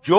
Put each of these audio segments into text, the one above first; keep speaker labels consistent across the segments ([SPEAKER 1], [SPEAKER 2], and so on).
[SPEAKER 1] جو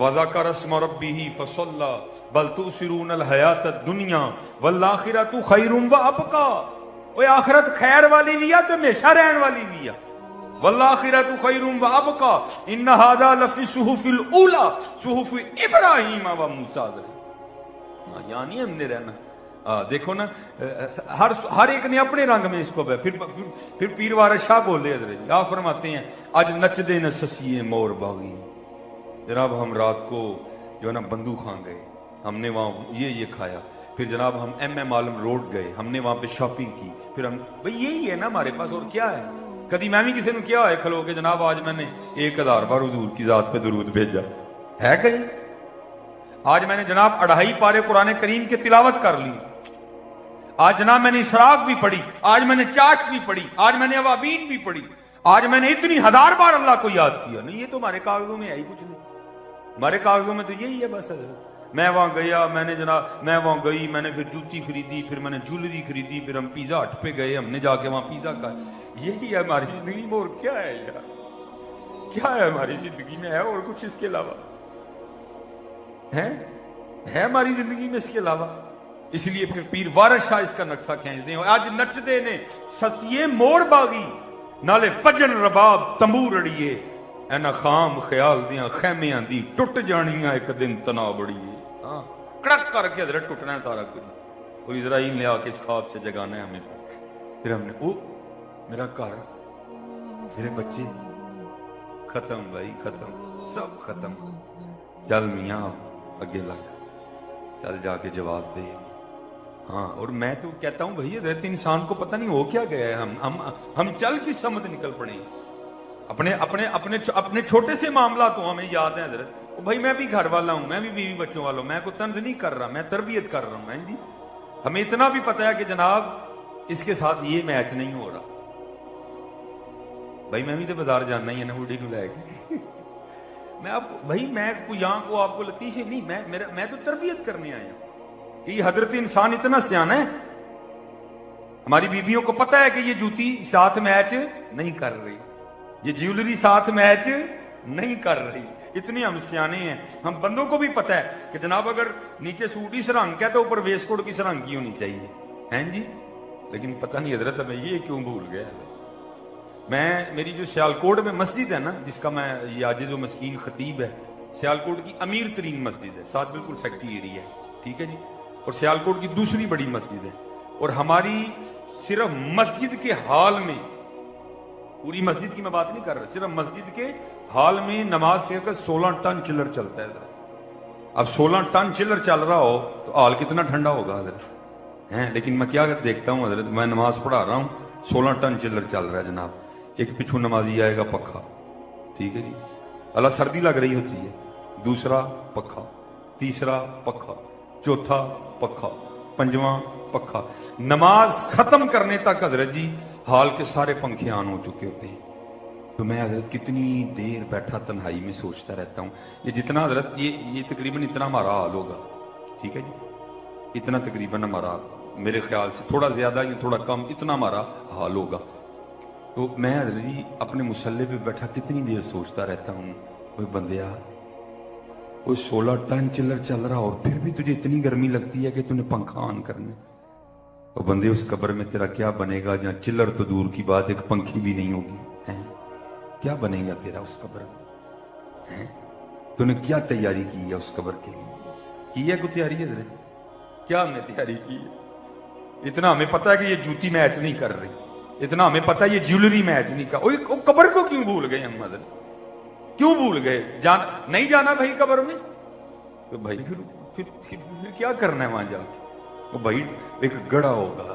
[SPEAKER 1] وَذَكَرَ اسْمَ رَبِّهِ فَصَلَّى بَلْ تُؤْثِرُونَ الْحَيَاةَ الدُّنْيَا وَالْآخِرَةُ خَيْرٌ وَأَبْقَى. وہ آخرت خیر والی بھی ہے تو ہمیشہ رہن والی بھی ہے. وَالْآخِرَةُ خَيْرٌ وَأَبْقَى إِنَّ هَذَا لَفِي الصُّحُفِ الْأُولَى صُحُفِ إِبْرَاهِيمَ وَمُوسَىٰ. یعنی ہم نے رہنا دیکھو نا ہر ایک نے اپنے رنگ میں اس کو پھر پیر وارث شاہ بولے حضرت آپ فرماتے ہیں آج نچ دے نہ سسیے مور باغی. جناب ہم رات کو جو ہے نا بندو خان گئے, ہم نے وہاں یہ کھایا, پھر جناب ہم ایم عالم روڈ گئے, ہم نے وہاں پہ شاپنگ کی, پھر ہم بھئی یہی ہے نا ہمارے پاس اور کیا ہے. کبھی میں بھی کسی نے کیا ہے کھلو کے جناب آج میں نے 1000 بار حضور کی ذات پہ درود بھیجا ہے کہیں. آج میں نے جناب 2.5 پارے قرآن کریم کی تلاوت کر لی, آج جناب میں نے اشراق بھی پڑھی, آج میں نے چاش بھی پڑھی, آج میں نے اوابین بھی پڑھی, آج میں نے اتنی 1000 بار اللہ کو یاد کیا. نہیں یہ تو ہمارے کاغذوں میں ہے ہی کچھ نہیں, ہمارے کاغذوں میں تو یہی ہے بس. میں وہاں گیا, میں نے جناب میں وہاں گئی, میں نے پھر جوتی خریدی, پھر میں نے جولری خریدی, پھر ہم پیزا ہٹ پہ گئے, ہم نے جا کے وہاں پیزا کھایا. یہی ہے ہماری زندگی میں, اور کیا ہے یار, کیا ہے ہماری زندگی میں, ہے اور کچھ اس کے علاوہ ہے ہماری زندگی میں اس کے علاوہ. اس لیے پھر پیر وارث شاہ اس کا نقشہ کھینچ دیں. آج نچ دے نے سسیے مور باغی نالے پجن رباب تمبور اڑیے اینا خام خیال دیاں خیمیاں دی ٹوٹ جانیاں ایک دن تنا بڑیے. کڑک کر کے حضرت ٹوٹنا ہے سارا کچھ. وہ اسرائیل نے آ کے اس خواب سے جگانا ہے ہمیں. پھر ہم نے میرا گھر میرے بچے ختم بھائی, ختم, سب ختم. چل میاں اگے لگ, چل جا کے جواب دے. ہاں اور میں تو کہتا ہوں بھائی حضرت انسان کو پتہ نہیں ہو کیا گیا ہے. ہم چل کی سمت نکل پڑے اپنے چھوٹے سے معاملات تو ہمیں یاد ہیں حضرت. بھائی میں بھی گھر والا ہوں, میں بھی بیوی بچوں والا ہوں, میں کوئی طنز نہیں کر رہا, میں تربیت کر رہا ہوں. جی ہمیں اتنا بھی پتہ ہے کہ جناب اس کے ساتھ یہ میچ نہیں ہو رہا. بھائی میں بھی تو بازار جانا ہی ہے نا بوڑھی کو لے کے. میں آپ کو بھائی میں کوئی یہاں کو آپ کو لطیف ہے نہیں, میں تو تربیت کرنے آیا ہوں کہ یہ حضرت انسان اتنا سیانا ہے. ہماری بیویوں کو پتہ ہے کہ یہ جوتی ساتھ میچ نہیں کر رہی, یہ جیولری ساتھ میچ نہیں کر رہی. اتنے ہم سیانے ہیں. ہم بندوں کو بھی پتہ ہے کہ جناب اگر نیچے سوٹ ہی سرنگ کا ہے تو اوپر ویسٹ کوٹ کی سرنگ کی ہونی چاہیے ہیں جی. لیکن پتہ نہیں حضرت میں یہ کیوں بھول گیا. میری جو سیالکوٹ میں مسجد ہے نا, جس کا میں یہ آج جو مسکین خطیب ہے, سیالکوٹ کی امیر ترین مسجد ہے, ساتھ بالکل فیکٹری ایریا ہے, ٹھیک ہے جی. اور سیالکوٹ کی دوسری بڑی مسجد ہے. اور ہماری صرف مسجد کے حال میں, پوری مسجد کی میں بات نہیں کر رہا, صرف مسجد کے حال میں نماز سے 16 ٹن چلر چلتا ہے. اب 16 ٹن چلر چل رہا ہو تو حال کتنا ٹھنڈا ہوگا حضرت ہیں. لیکن میں کیا دیکھتا ہوں حضرت, میں نماز پڑھا رہا ہوں, 16 ٹن چلر چل رہا ہے جناب. ایک پچھو نمازی آئے گا پکھا, ٹھیک ہے جی, اللہ سردی لگ رہی ہوتی ہے, دوسرا پکھا, تیسرا پکھا, چوتھا پکھا, پنجواں پکھا. نماز ختم کرنے تک حضرت جی حال کے سارے پنکھے آن ہو چکے ہوتے ہیں. تو میں حضرت کتنی دیر بیٹھا تنہائی میں سوچتا رہتا ہوں. یہ جتنا حضرت یہ تقریباً اتنا ہمارا حال ہوگا, ٹھیک ہے جی, اتنا تقریباً ہمارا, میرے خیال سے تھوڑا زیادہ یا تھوڑا کم, اتنا ہمارا حال ہوگا. تو میں حضرت جی اپنے مصلے پہ بیٹھا کتنی دیر سوچتا رہتا ہوں, کوئی بندیا کوئی 16 ٹن چلر چل رہا اور پھر بھی تجھے اتنی گرمی لگتی ہے کہ تُنے پنکھا آن کرنے. تو بندے اس قبر میں تیرا کیا بنے گا جہاں چلر تو دور کی بات, ایک پنکھی بھی نہیں ہوگی. کیا بنے گا تیرا اس قبر میں؟ تو نے کیا تیاری کی ہے اس قبر کے لیے؟ کی ہے کوئی تیاری حضرت؟ کیا ہم نے تیاری کی ہے؟ اتنا ہمیں پتا ہے کہ یہ جوتی میچ نہیں کر رہی, اتنا ہمیں پتا ہے یہ جیولری میچ نہیں کر. قبر کو کیوں بھول گئے ہم حضرت, کیوں بھول گئے؟ نہیں جانا بھائی قبر میں, تو بھائی پھر کیا کرنا ہے وہاں جا کے؟ وہ بھائی ایک گڑھا ہوگا,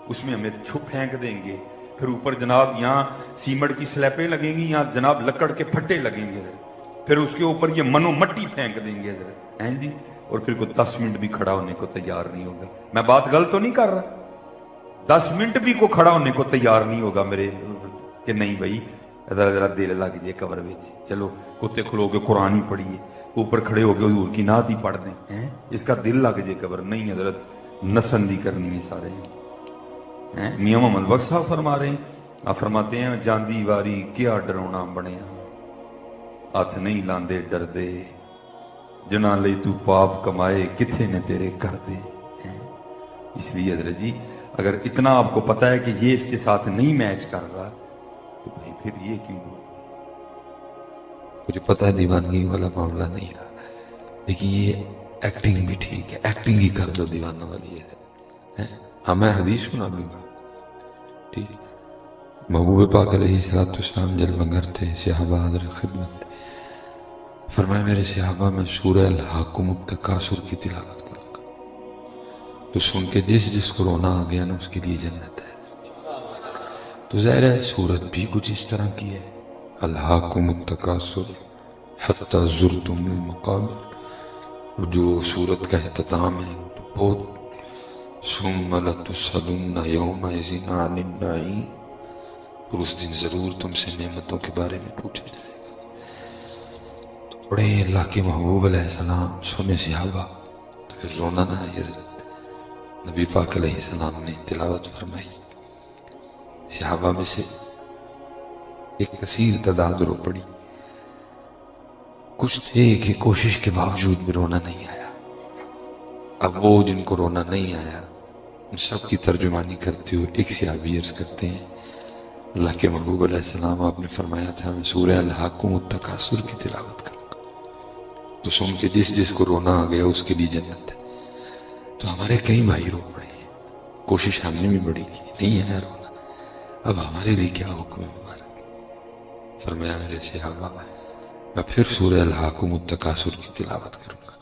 [SPEAKER 1] اس میں ہمیں چھپ پھینک دیں گے, پھر اوپر جناب یہاں سیمنٹ کی سلیپیں لگیں گی, یہاں جناب لکڑ کے پھٹے لگیں گے, پھر اس کے اوپر یہ منو مٹی پھینک دیں گے ہیں جی, اور پھر کوئی 10 منٹ بھی کھڑا ہونے کو تیار نہیں ہوگا. میں بات غلط تو نہیں کر رہا, 10 منٹ بھی کو کھڑا ہونے کو تیار نہیں ہوگا میرے, کہ نہیں بھائی ذرا دل لگ جائے قبر میں, چلو کتے کھلو کے قرآن ہی پڑھیے, اوپر کھڑے ہو کے حضور کی نعت ہی پڑھ دیں, اس کا دل لگ جائے قبر. نہیں حضرت, نسندی کرنی ہے سارے. میاں محمد بخش صاحب فرما رہے ہیں, آپ فرماتے ہیں جاندی واری کیا ڈرونا بنیا, ہاتھ نہیں لاندے ڈردے جنا لئی تو پاپ کمائے کتھے نے تیرے کر دے. اس لیے حضرت جی اگر اتنا آپ کو پتا ہے کہ یہ اس کے ساتھ نہیں میچ کر رہا تو بھائی پھر یہ کیوں؟
[SPEAKER 2] مجھے پتا ہے دیوانگی والا معاملہ نہیں رہا، لیکن یہ ایکٹنگ بھی ٹھیک ہے، ایکٹنگ ہی کر دو دیوانوں والی ہے. ہاں میں حدیث سنا دوں گا. ٹھیک. محبوب پاک علیہ السلام جلوہ گر تھے، صحابہ حاضر خدمت تھے. فرمایا میرے صحابہ میں سورہ الحاکم التکاثر کی تلاوت کروں گا تو سن کے جس کو رونا آ گیا نا اس کے لیے جنت ہے. تو ظاہر ہے صورت بھی کچھ اس طرح کی ہے، الحاکم التکاثر حتی زرتم المقابر. جو صورت کا اختتام ہے تو بہت ثم لتسألن یومئذ عن النعیم، اور اس دن ضرور تم سے نعمتوں کے بارے میں پوچھا جائے گا. تو پڑھے اللہ کے محبوب علیہ السلام، سنے صحابہ تو پھر رونا نہ آئی. نبی پاک علیہ السلام نے تلاوت فرمائی، صحابہ میں سے ایک کثیر تعداد رو پڑی. کچھ تھے کہ کوشش کے باوجود بھی رونا نہیں آیا. اب وہ جن کو رونا نہیں آیا ان سب کی ترجمانی کرتے ہوئے ایک صحابی عرض کرتے ہیں اللہ کے محبوب علیہ السلام آپ نے فرمایا تھا میں سورہ الحاکم التکاثر کی تلاوت کروں گا تو سن کے جس کو رونا آ گیا اس کے لیے جنت ہے. تو ہمارے کئی بھائی رو پڑے ہیں، کوشش ہم نے بھی بڑی کی، نہیں آیا رونا. اب ہمارے لیے کیا حکم ہے مبارک؟ فرمایا میرے صحابہ میں پھر سورہ الحاکم التکاثر کی تلاوت کروں گا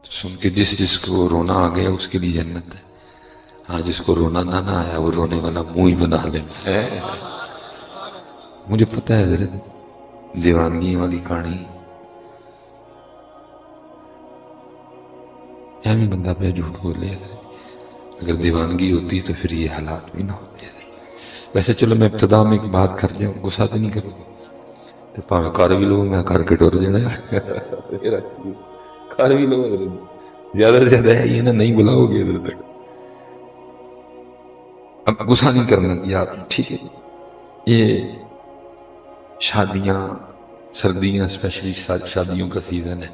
[SPEAKER 2] تو سن کے جس کو رونا آ گیا اس کے لیے جنت ہے. ہاں جس کو رونا نہ آیا وہ رونے والا منہ ہی بنا لیتا ہے. مجھے پتہ ہے حضرت دیوانگی والی کہانی اہم بندہ پہ جھوٹ بولے. اگر دیوانگی ہوتی تو پھر یہ حالات بھی نہ ہوتے. ویسے چلو میں ابتدا میں ایک بات کر لیا، غصہ تو نہیں کروں تو پاویں کر بھی لو، میں کر کے ٹر جانا. کر بھی لو، زیادہ سے زیادہ ہے یہ نا نہیں بلاؤ گے ادھر تک. اب غصہ نہیں کرنا یار، ٹھیک ہے. یہ شادیاں، سردیاں اسپیشلی شادیوں کا سیزن ہے.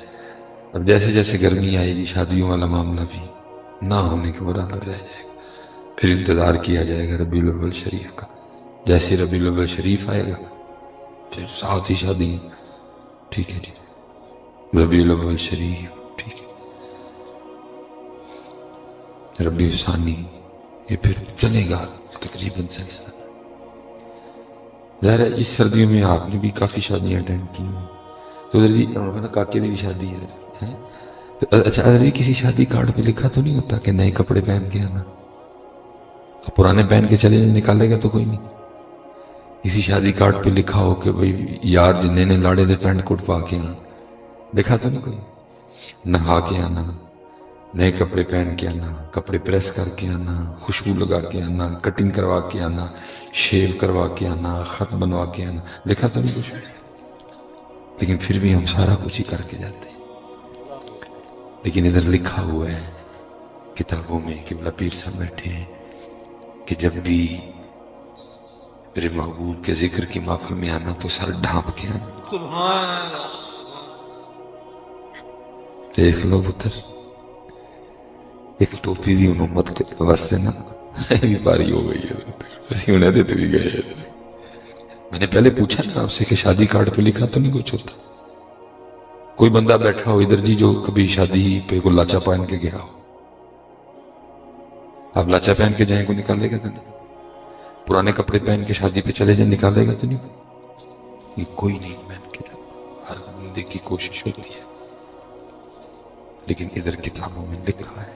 [SPEAKER 2] اب جیسے جیسے گرمی آئے گی شادیوں والا معاملہ بھی نہ ہونے کے برابر رہ جائے گا. پھر انتظار کیا جائے گا ربیع الاول شریف کا. جیسے ربیع الاول شریف آئے گا پھر ساتھ ہی شادیاں. ٹھیک ہے جی، ربیع الاول شریف، ٹھیک ہے، ربیع ثانی، یہ پھر چلے گا تقریباً سلسلہ. ظاہر ہے اس سردیوں میں آپ نے بھی کافی شادیاں اٹینڈ کی ہیں. تو ادھر جی کاکے کی بھی شادی ہے تو اچھا ادھر جی کسی شادی کارڈ پہ لکھا تو نہیں ہوتا کہ نئے کپڑے پہن کے آنا؟ پرانے پہن کے چلے نکالے گا تو کوئی نہیں. کسی شادی کارڈ پہ لکھا ہو کہ بھئی یار جنہیں نے لاڑے دے پینٹ کوٹ پا کے آنا، لکھا تو نہیں کوئی؟ نہا کے آنا، نئے کپڑے پہن کے آنا، کپڑے پریس کر کے آنا، خوشبو لگا کے آنا، کٹنگ کروا کے آنا، شیو کروا کے آنا، خط بنوا کے آنا، لکھا تو نہیں کچھ؟ لیکن پھر بھی ہم سارا کچھ ہی کر کے جاتے ہیں. لیکن ادھر لکھا ہوا ہے کتابوں میں کہ قبلہ پیر صاحب بیٹھے ہیں کہ جب بھی میرے محبوب کے ذکر کی محفل میں آنا تو سر ڈھانپ کے آنا. سبحان اللہ. دیکھ لو پتر، ایک ٹوپی بھی ان امت کے واسطے نا بھی پاری ہو گئی ہے. انہیں دیتے بھی گئے. میں نے پہلے پوچھا نا آپ سے کہ شادی کارڈ پہ لکھا تو نہیں کچھ ہوتا؟ کوئی بندہ بیٹھا ہو ادھر جی جو کبھی شادی پہ کوئی لاچا پہن کے گیا ہو؟ آپ لاچا پہن کے جائیں کو نکالے گا تو نہیں؟ پرانے کپڑے پہن کے شادی پہ چلے جائیں نکالے گا تو نہیں؟ یہ کوئی نہیں پہن کے جاتا، ہر بندے کی کوشش ہوتی ہے. لیکن ادھر کتابوں میں لکھا ہے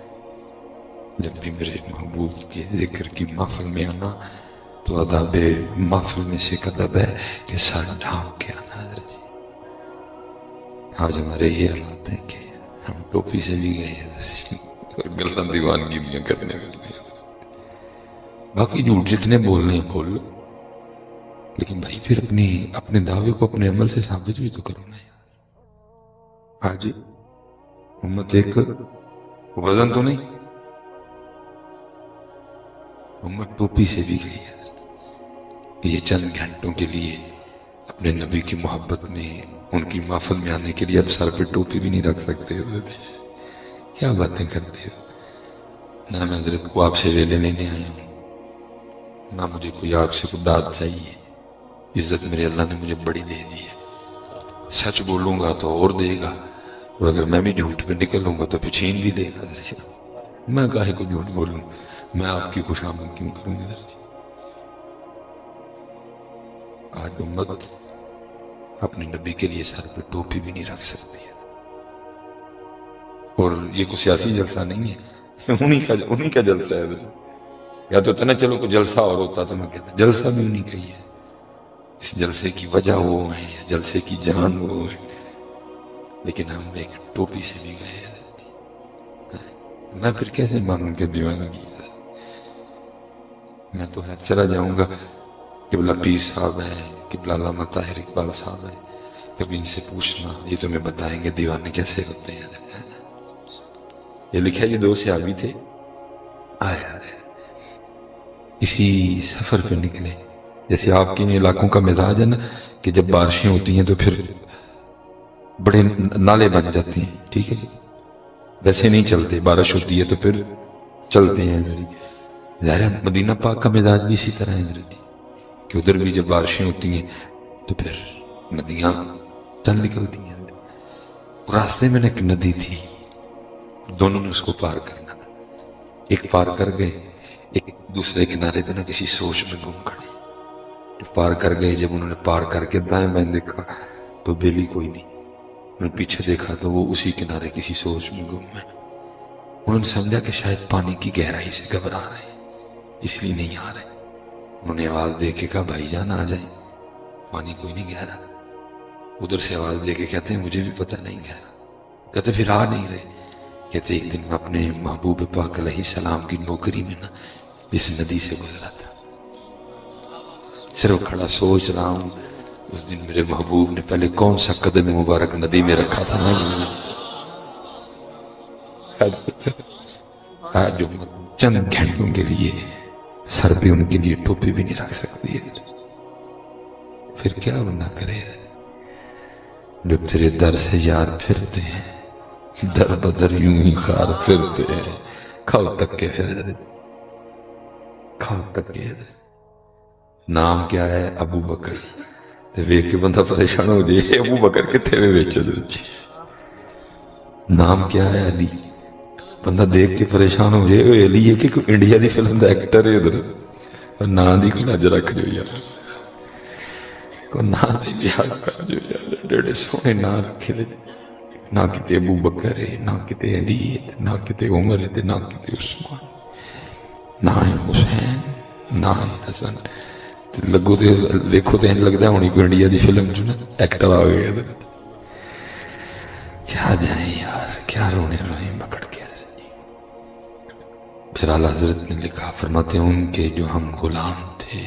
[SPEAKER 2] جب بھی میرے محبوب کے ذکر کی محفل میں آنا تو ادب محفل میں سے ایک ادب ہے کہ سر ڈھانپ کے آنا. آج ہمارے یہ حالات ہیں کہ ہم ٹوپی سے بھی گئے ہیں اور گلہ دیوانگی بھی کرنے والے. باقی جھوٹ جتنے بولنے ہیں بول لو، لیکن بھائی پھر اپنے دعوے کو اپنے عمل سے ثابت بھی تو کرو نا یار. آج امت ایک وزن تو نہیں، امت ٹوپی سے بھی گئی ہے. یہ چند گھنٹوں کے لیے اپنے نبی کی محبت میں ان کی محفل میں آنے کے لیے اب سر پہ ٹوپی بھی نہیں رکھ سکتے ہو؟ کیا باتیں کرتے ہو؟ نہ میں حضرت کو آپ سے ویلے لینے آیا ہوں، نہ مجھے کوئی آپ سے کوئی داد چاہیے. عزت میرے اللہ نے مجھے بڑی دے دی ہے. سچ بولوں گا تو اور دے گا، اور اگر میں بھی جھوٹ پہ نکلوں گا تو پھر چھین بھی دے گا. میں کاہے کو جھوٹ بولوں، میں آپ کی خوشامد کیوں کروں گا؟ آج امت اپنے نبی کے لیے سر پہ ٹوپی بھی نہیں رکھ سکتی ہے. اور یہ کوئی سیاسی جلسہ نہیں ہے، انہی کا جلسہ ہے. یا تو اتنا چلو کوئی جلسہ اور ہوتا تو میں کہتا جلسہ بھی انہی کا ہی ہے. اس جلسے کی وجہ وہ ہے، اس جلسے کی جان وہ ہے، لیکن ہم ایک ٹوپی سے بھی گئے. میں پھر کیسے مانوں کہ دیوانگی ہے؟ میں تو ہے چلا جاؤں گا. قبلہ پیر صاحب ہیں، قبلہ علامہ طاہر اقبال صاحب ہیں، کبھی ان سے پوچھنا، یہ تمہیں بتائیں گے دیوانے کیسے ہوتے ہیں. یہ لکھا ہے، یہ دو صحابی تھے، آئے اسی سفر پہ نکلے. جیسے آپ کے علاقوں کا مزاج ہے نا کہ جب بارشیں ہوتی ہیں تو پھر بڑے نالے بن جاتے ہیں، ٹھیک ہے، ویسے نہیں چلتے. بارش ہوتی ہے تو پھر چلتے ہیں. ظاہر مدینہ پاک کا مزاج بھی اسی طرح ہے کہ ادھر بھی جب بارشیں ہوتی ہیں تو پھر ندیاں چل نکلتی ہیں. راستے میں ایک ندی تھی، دونوں نے اس کو پار کرنا تھا. ایک پار کر گئے، ایک دوسرے کنارے پہ نہ کسی سوچ میں گم کھڑے. پار کر گئے، جب انہوں نے پار کر کے دائیں بائیں دیکھا تو بیلی کوئی نہیں. انہوں نے پیچھے دیکھا تو وہ اسی کنارے کسی سوچ میں گم ہے. انہوں نے سمجھا کہ شاید پانی کی گہرائی سے گھبرا رہے ہیں، اس لیے نہیں آ رہے. انہوں نے آواز دے کے کہا بھائی جان آ جائیں، پانی کوئی نہیں گہرا. ادھر سے آواز دے کے کہتے ہیں مجھے بھی پتہ نہیں گہرا. کہتے پھر آ نہیں رہے. کہتے ایک دن میں اپنے محبوب پاک علیہ السلام کی نوکری میں نا اس ندی سے گزرا تھا. صرف کھڑا سوچ رہا ہوں اس دن میرے محبوب نے پہلے کون سا قدم مبارک ندی میں رکھا تھا نا. آج جو چند گھنٹوں کے لیے سر پہ ان کے لیے ٹوپی بھی نہیں رکھ سکتی ہے، پھر کیا بندہ کرے؟ جب تیرے در سے یار پھرتے ہیں، در بدر یوں ہی خار پھرتے ہیں. کھاؤ تک کے پھر کھاؤ تک کے. نام کیا ہے؟ ابو بکر. ویک کے بندہ پریشان ہو جائے ابو بکر کتنے میں بیچے. نام کیا ہے؟ علی. بندہ دیکھ کے پریشان ہو جائے علی ہے کہ India the film the actor ہے ادھر. نام دی کو لج رکھ جو یار، کو نام دی لحاظ کر جو یار. ڈیڑے سونے نام رکھے دے، نہ کتے ابو بکر ہے، نہ کتے علی ہے، نہ کتے عمر ہے، نہ کتے عثمان، نہ ہے حسین، نہ ہے حسن. لگو تے دیکھو تے لگتا ہے ہونی کوئی انڈیا دی فلم جو نا ایکٹر آ گئے. کیا جائیں یار، کیا رونے رونے پکڑ کے. پھر اعلیٰ حضرت نے لکھا، فرماتے ہیں ان کے جو ہم غلام تھے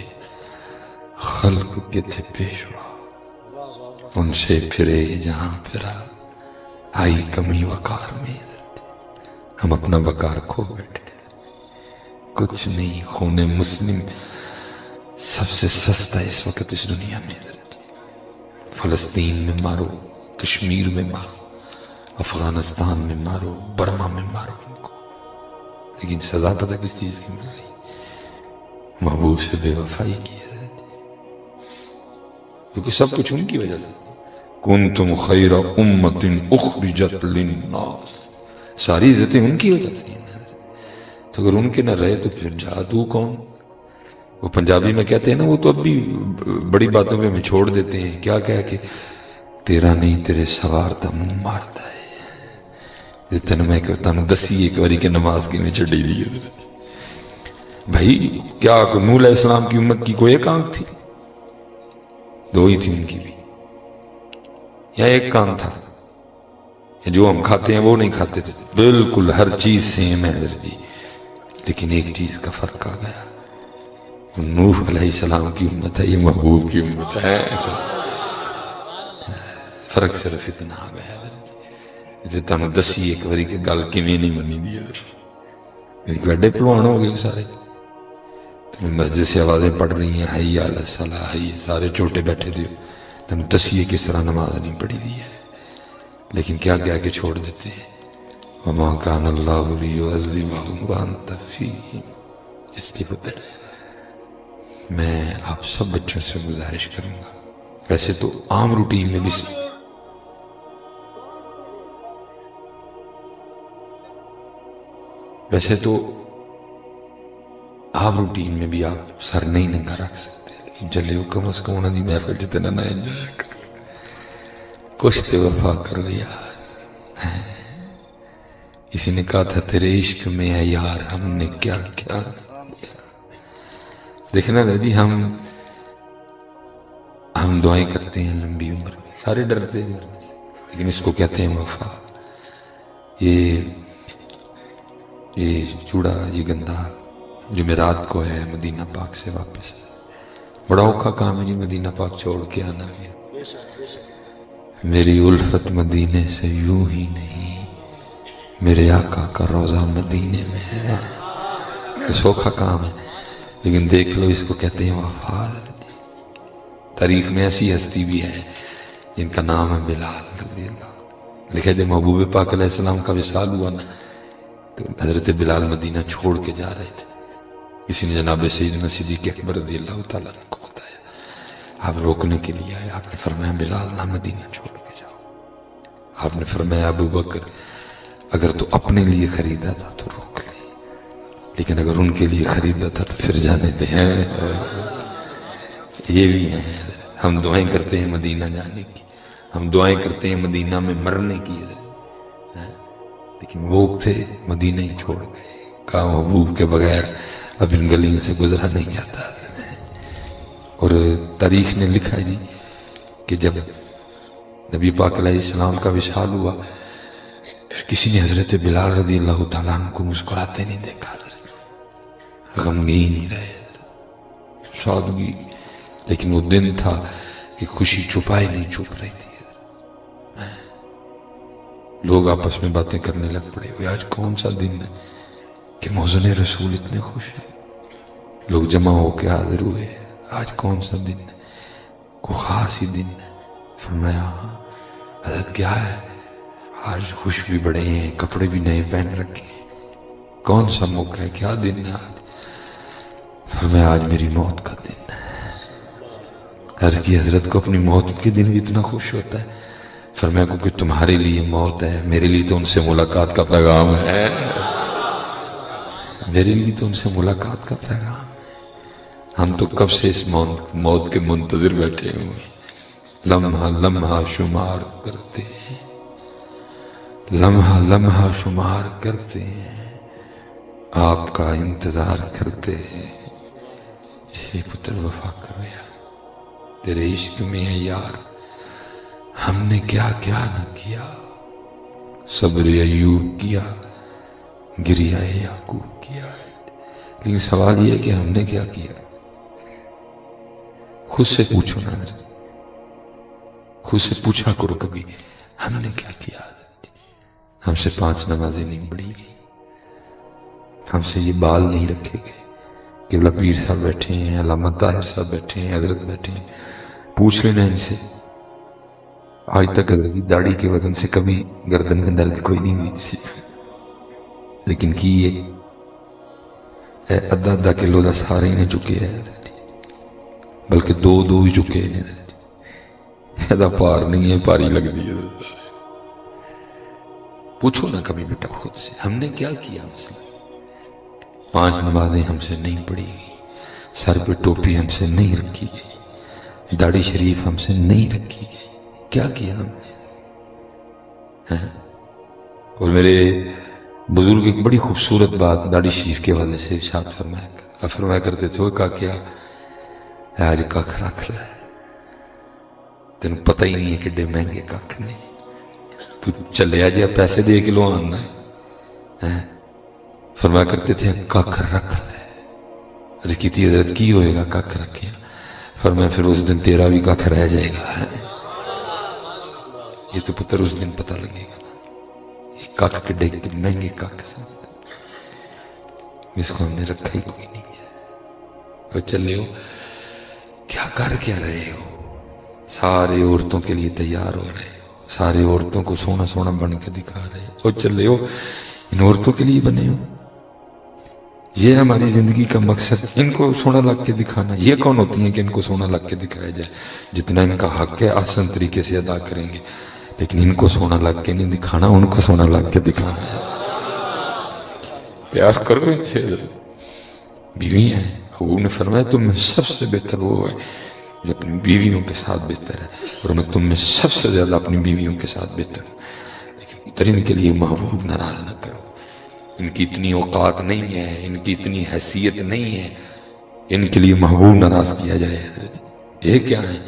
[SPEAKER 2] خلق کے تھے پیشوا، ان سے پھرے جہاں پھرا آئی کمی وقار میں. ہم اپنا وقار کھو بیٹھے. کچھ نہیں، خون مسلم سب سے سستا اس وقت اس دنیا میں. فلسطین میں مارو، کشمیر میں مارو، افغانستان میں مارو، برما میں مارو ان کو، لیکن سزا پتہ کس چیز کی مل رہی؟ محبوب سے بے وفائی کی ہے. کیونکہ سب کچھ ان کی وجہ سے. کنتم خیر امت اخرجت للناس، ساری عزتیں ان کی وجہ سے. تو اگر ان کے نہ رہے تو پھر جادو کون؟ وہ پنجابی میں کہتے ہیں نا، وہ تو اب بھی بڑی باتوں پہ ہمیں چھوڑ دیتے ہیں. کیا کہہ کے تیرا نہیں تیرے سوار دا منہ مارتا ہے. تینوں میں کہتا ہوں دسی ایک باری کے نماز کی میں چڑھی دی ہے. بھائی کیا نوح علیہ السلام کی امت کی کوئی ایک آنکھ تھی؟ دو ہی تھی ان کی بھی. یا ایک کان تھا؟ جو ہم کھاتے ہیں وہ نہیں کھاتے تھے. بالکل ہر چیز سیم ہے جی، لیکن ایک چیز کا فرق آ گیا. نوح علیہ السلام کی امت ہے، یہ محبوب کی امت ہے. فرق صرف اتنا آ گیا. تمہیں دسی ایک باری کے گل کی نہیں منی دی. میری بڑے پلوان ہو گئے سارے. تمہیں مسجد سے آوازیں پڑھ رہی ہیں حی علی الصلاۃ، حی، سارے چھوٹے بیٹھے تھے ہم تسیے کس طرح نماز نہیں پڑھی دی ہے، لیکن کیا کیا کہ چھوڑ دیتے ہیں. وما کان اللہ لیعذبہم وانت فیہم. اس لیے پتر میں آپ سب بچوں سے گزارش کروں گا، ویسے تو عام روٹین میں بھی آپ سر نہیں ننگا رکھ سکتے، لیکن چلے ہو کم از کم انہوں نے محفل جتنا نہ انجوائے کرو، کچھ تے وفا کرو یار. کسی نے کہا تھا تیرے عشق میں ہے یار ہم نے کیا کیا کیا. دیکھنا دادی ہم دعائیں کرتے ہیں لمبی عمر میں، سارے ڈرتے ہیں لیکن اس کو کہتے ہیں وفا. یہ چوڑا، یہ گندا جمعرات کو ہے مدینہ پاک سے واپس، بڑا اوکھا کام ہے جی مدینہ پاک چھوڑ کے آنا گیا. میری الفت مدینے سے یوں ہی نہیں، میرے آقا کا روزہ مدینے میں ہے. سوکھا کام ہے لیکن دیکھ لو اس کو کہتے ہیں وفا. تاریخ میں ایسی ہستی بھی ہے جن کا نام ہے بلال رضی اللہ. لکھے جب محبوب پاک علیہ السلام کا وصال ہوا نا تو حضرت بلال مدینہ چھوڑ کے جا رہے تھے. کسی نے جناب سیدنا صدیق اکبر رضی اللہ تعالیٰ عنہ کو بتایا، آپ روکنے کے لیے آئے. آپ نے فرمایا بلال نہ مدینہ چھوڑ کے جاؤ. آپ نے فرمایا ابو بکر اگر تو اپنے لیے خریدا تھا تو روک لے، لیکن اگر ان کے لیے خریدا تھا تو پھر جانے دے. یہ بھی ہیں. ہم دعائیں کرتے ہیں مدینہ جانے کی، ہم دعائیں کرتے ہیں مدینہ میں مرنے کی، لیکن وہ تھے مدینہ ہی چھوڑ گئے. کہا محبوب کے بغیر اب ان گلیوں سے گزرا نہیں جاتا. اور تاریخ نے لکھا ہے جی کہ جب نبی پاک علیہ السلام کا وصال ہوا پھر کسی نے حضرت بلال رضی اللہ تعالیٰ عنہ کو مسکراتے نہیں دیکھا، غمگین ہی رہے، سادگی. لیکن وہ دن تھا کہ خوشی چھپائی نہیں چھپ رہی تھی. لوگ آپس میں باتیں کرنے لگ پڑے ہوئے آج کون سا دن ہے کہ محزن رسول اتنے خوش ہیں. لوگ جمع ہو کے حاضر ہوئے، آج کون سا دن ہے، کوئی خاص ہی دن ہے. فرمایا حضرت کیا ہے، آج خوش بھی بڑے ہیں، کپڑے بھی نئے پہن رکھے ہیں، کون سا موقع ہے، کیا دن ہے آج. فرمایا آج میری موت کا دن ہے. عرض کی حضرت کو اپنی موت کے دن بھی اتنا خوش ہوتا ہے. فرمایا کیونکہ تمہارے لیے موت ہے، میرے لیے تو ان سے ملاقات کا پیغام ہے. میرے لیے تو ان سے ملاقات کا پیغام ہے. ہم تو کب سے اس موت کے منتظر بیٹھے ہوئے، لمحہ لمحہ شمار کرتے ہیں، لمحہ لمحہ شمار کرتے ہیں، آپ کا انتظار کرتے ہیں. اسی پتر وفا کرو یار، تیرے عشق میں ہے یار ہم نے کیا کیا نہ کیا. صبر ایوب کیا، گریہ یعقوب کیا. لیکن سوال یہ ہے کہ ہم نے کیا کیا. خود سے پوچھو نا، خود سے پوچھا کرو کبھی ہم نے کیا کیا. ہم سے 5 نمازیں نہیں پڑھی گئی، ہم سے یہ بال نہیں رکھے گئے. قبلہ پیر صاحب بیٹھے ہیں، علامہ طاہر صاحب بیٹھے ہیں، حضرت بیٹھے ہیں، پوچھ لینا ان سے. آج تک داڑھی کے وزن سے کبھی گردن میں درد کوئی نہیں ہوئی تھی، لیکن کی یہ آدھا کلو دا سارے ہی نے چکے ہیں، بلکہ 2 ہی چکے ہیں. ایدہ پار نہیں ہے، پاری لگ دی ہے. پوچھو نا کبھی بیٹا خود سے ہم نے کیا کیا. مثلا 5 نمازیں ہم سے نہیں پڑھی گئی، سر پہ ٹوپی ہم سے نہیں رکھی گئی، داڑھی شریف ہم سے نہیں رکھی گئی. کیا کیا ہم نے؟ اور میرے بزرگ ایک بڑی خوبصورت بات داڑھی شریف کے والے سے ارشاد فرمایا کرتے تھے. وہ کہا کیا آج کاکھ رکھ لے، تین پتہ ہی نہیں ہے کہ مہنگے کاکھ نہیں، تو چلے آج پیسے دے کے لو آنا ہے. فرمایا کرتے تھے کاکھ رکھ لے. عرض کی تھی حضرت کی ہوئے گا کاکھ رکھے. فرمایا پھر اس دن تیرا بھی کاکھ رہ جائے گا. یہ تو پتر اس دن پتہ لگے گا نا یہ کاکھ کے ڈیگ کے مہنگے کاکھ ساتھ جس کو ہم نے رکھا ہی کوئی نہیں ہے. اور چلے ہو کیا کر کیا رہے ہو، سارے عورتوں کے لیے تیار ہو رہے ہو، سارے عورتوں کو سونا سونا بن کے دکھا رہے ہو، اور چلے ہو ان عورتوں کے لیے بنے ہو۔ یہ ہماری زندگی کا مقصد، ان کو سونا لگ کے دکھانا۔ یہ کون ہوتی ہیں کہ ان کو سونا لگ کے دکھایا جائے؟ جتنا ان کا حق ہے آسان طریقے سے ادا کریں گے، لیکن ان کو سونا لگ کے نہیں دکھانا، ان کو سونا لگ کے دکھانا ہے۔ پیار کرو ان سے، بیوی ہیں۔ حضور نے فرمایا تم میں سب سے بہتر وہ ہے جو اپنی بیویوں کے ساتھ بہتر ہے، اور میں تم میں سب سے زیادہ اپنی بیویوں کے ساتھ بہتر ہوں، لیکن ان کے لیے محبوب ناراض نہ کرو۔ ان کی اتنی اوقات نہیں ہے، ان کی اتنی حیثیت نہیں ہے، ان کے لیے محبوب ناراض کیا جائے۔ حضرت یہ کیا ہے؟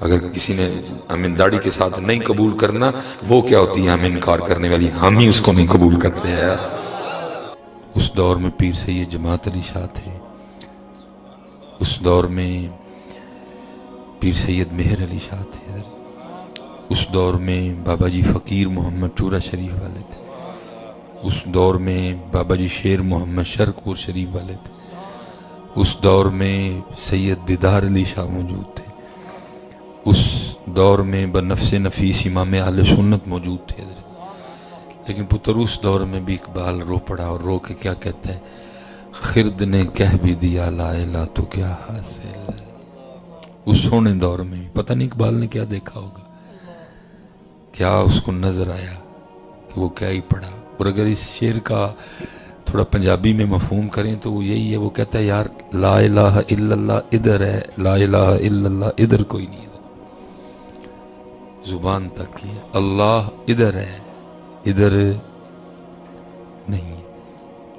[SPEAKER 2] اگر کسی نے ہمیں داڑھی کے ساتھ نہیں قبول کرنا، وہ کیا ہوتی ہے ہمیں انکار کرنے والی؟ ہم ہی اس کو نہیں قبول کرتے ہیں۔ اس دور میں پیر سید جماعت علی شاہ تھے، اس دور میں پیر سید مہر علی شاہ تھے، اس دور میں بابا جی فقیر محمد چورا شریف والے تھے، اس دور میں بابا جی شیر محمد شرک پور شریف والے تھے، اس دور میں سید دیدار علی شاہ موجود تھے، اس دور میں بنفس نفیس امام اہل سنت موجود تھے۔ لیکن پتر اس دور میں بھی اقبال رو پڑا، اور رو کے کیا کہتا ہے؟ خرد نے کہہ بھی دیا لا الہ تو کیا حاصل۔ اس سونے دور میں پتہ نہیں اقبال نے کیا دیکھا ہوگا، کیا اس کو نظر آیا کہ وہ کیا ہی پڑھا۔ اور اگر اس شعر کا تھوڑا پنجابی میں مفہوم کریں تو وہ یہی ہے، وہ کہتا ہے یار لا الہ الا اللہ ادھر ہے، لا الہ الا اللہ ادھر کوئی نہیں ہے، زبان تک کی، اللہ ادھر ہے ادھر نہیں ہے،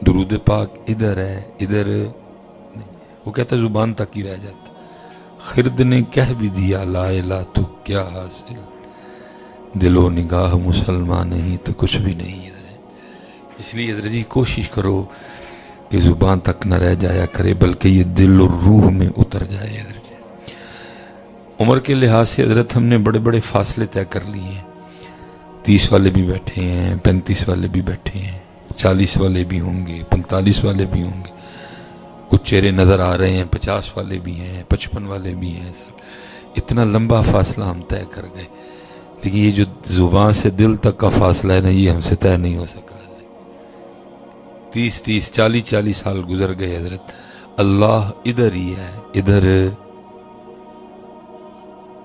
[SPEAKER 2] درود پاک ادھر ہے ادھر نہیں، وہ کہتا ہے زبان تک ہی رہ جاتا۔ خرد نے کہہ بھی دیا لا الہ تو کیا حاصل، دل و نگاہ مسلمان نہیں تو کچھ بھی نہیں ہے۔ اس لیے حضرت جی کوشش کرو کہ زبان تک نہ رہ جایا کرے، بلکہ یہ دل اور روح میں اتر جائے۔ حضرت عمر کے لحاظ سے حضرت ہم نے بڑے بڑے فاصلے طے کر لیے ہیں، 30 والے بھی بیٹھے ہیں، 35 والے بھی بیٹھے ہیں، 40 والے بھی ہوں گے، 45 والے بھی ہوں گے، کچھ چہرے نظر آ رہے ہیں 50 والے بھی ہیں، 55 والے بھی ہیں۔ سب اتنا لمبا فاصلہ ہم طے کر گئے، لیکن یہ جو زبان سے دل تک کا فاصلہ ہے نا، یہ ہم سے طے نہیں ہو سکا۔ 30 40 سال گزر گئے حضرت، اللہ ادھر ہی ہے، ادھر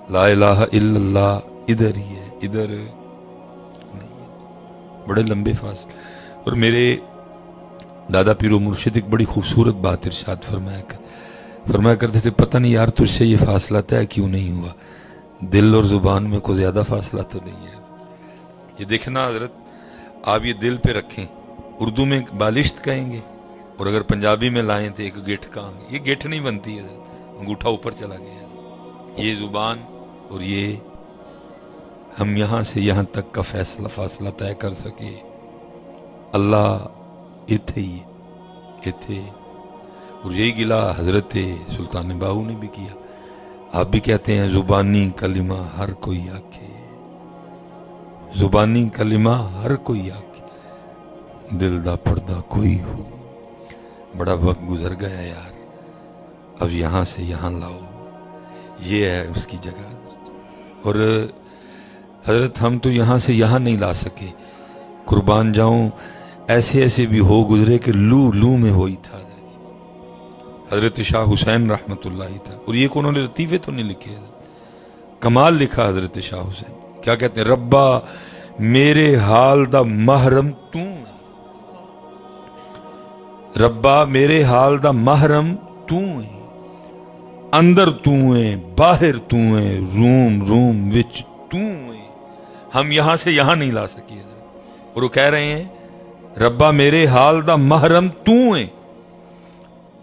[SPEAKER 2] لا الہ الا اللہ ادھر ہی ہے، ادھر نہیں ہے۔ بڑے لمبے فاصلے۔ اور میرے دادا پیر و مرشد ایک بڑی خوبصورت بات ارشاد فرمایا کرتے تھے، پتہ نہیں یار تجھ سے یہ فاصلہ طے کیوں نہیں ہوا، دل اور زبان میں کوئی زیادہ فاصلہ تو نہیں ہے۔ یہ دیکھنا حضرت، آپ یہ دل پہ رکھیں، اردو میں بالشت کہیں گے، اور اگر پنجابی میں لائیں تو ایک گٹھ کہیں گے۔ یہ گٹھ نہیں بنتی ہے حضرت، انگوٹھا اوپر چلا گیا۔ یہ زبان اور یہ ہم یہاں سے یہاں تک کا فاصلہ طے کر سکے، اللہ اتھے ہی اتھے۔ اور یہی گلہ حضرت سلطان باہو نے بھی کیا۔ آپ بھی کہتے ہیں زبانی کلمہ ہر کوئی آکھے، زبانی کلمہ ہر کوئی آکھے، دل دا پردہ کوئی ہو۔ بڑا وقت گزر گیا یار، اب یہاں سے یہاں لاؤ، یہ ہے اس کی جگہ۔ اور حضرت ہم تو یہاں سے یہاں نہیں لا سکے، قربان جاؤں ایسے ایسے بھی ہو گزرے کہ لو میں ہوئی تھا۔ حضرت شاہ حسین رحمت اللہ تھا، اور یہ انہوں نے لطیفے تو نہیں لکھے، کمال لکھا حضرت شاہ حسین۔ کیا کہتے ہیں؟ ربا میرے حال دا محرم تو، ربا میرے حال دا محرم تو ہے، اندر تو ہے باہر تو ہے، روم وچ تو ہے۔ ہم یہاں سے یہاں نہیں لا سکے، اور وہ کہہ رہے ہیں ربا میرے حال دا محرم تو ہے،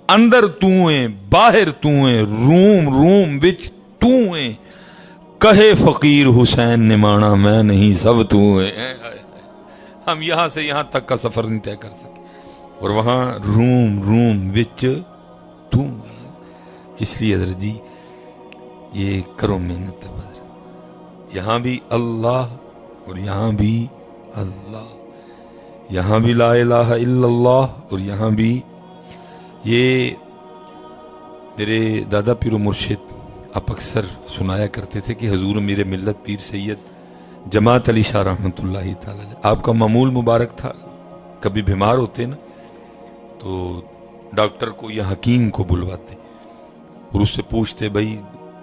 [SPEAKER 2] اندر تو ہے باہر تو ہے، روم وچ تو ہے، کہے فقیر حسین نے مانا میں نہیں سب تو ہے۔ ہم یہاں سے یہاں تک کا سفر نہیں طے کر سکے، اور وہاں روم وچ تو ہے۔ اس لیے حضرت جی یہ کرو محنت بدر، یہاں بھی اللہ اور یہاں بھی اللہ، یہاں بھی لا الہ الا اللہ اور یہاں بھی۔ یہ میرے دادا پیر و مرشد آپ اکثر سنایا کرتے تھے کہ حضور امیر ملت پیر سید جماعت علی شاہ رحمۃ اللہ تعالی علیہ، آپ کا معمول مبارک تھا، کبھی بیمار ہوتے نا تو ڈاکٹر کو یا حکیم کو بلواتے اور اس سے پوچھتے بھائی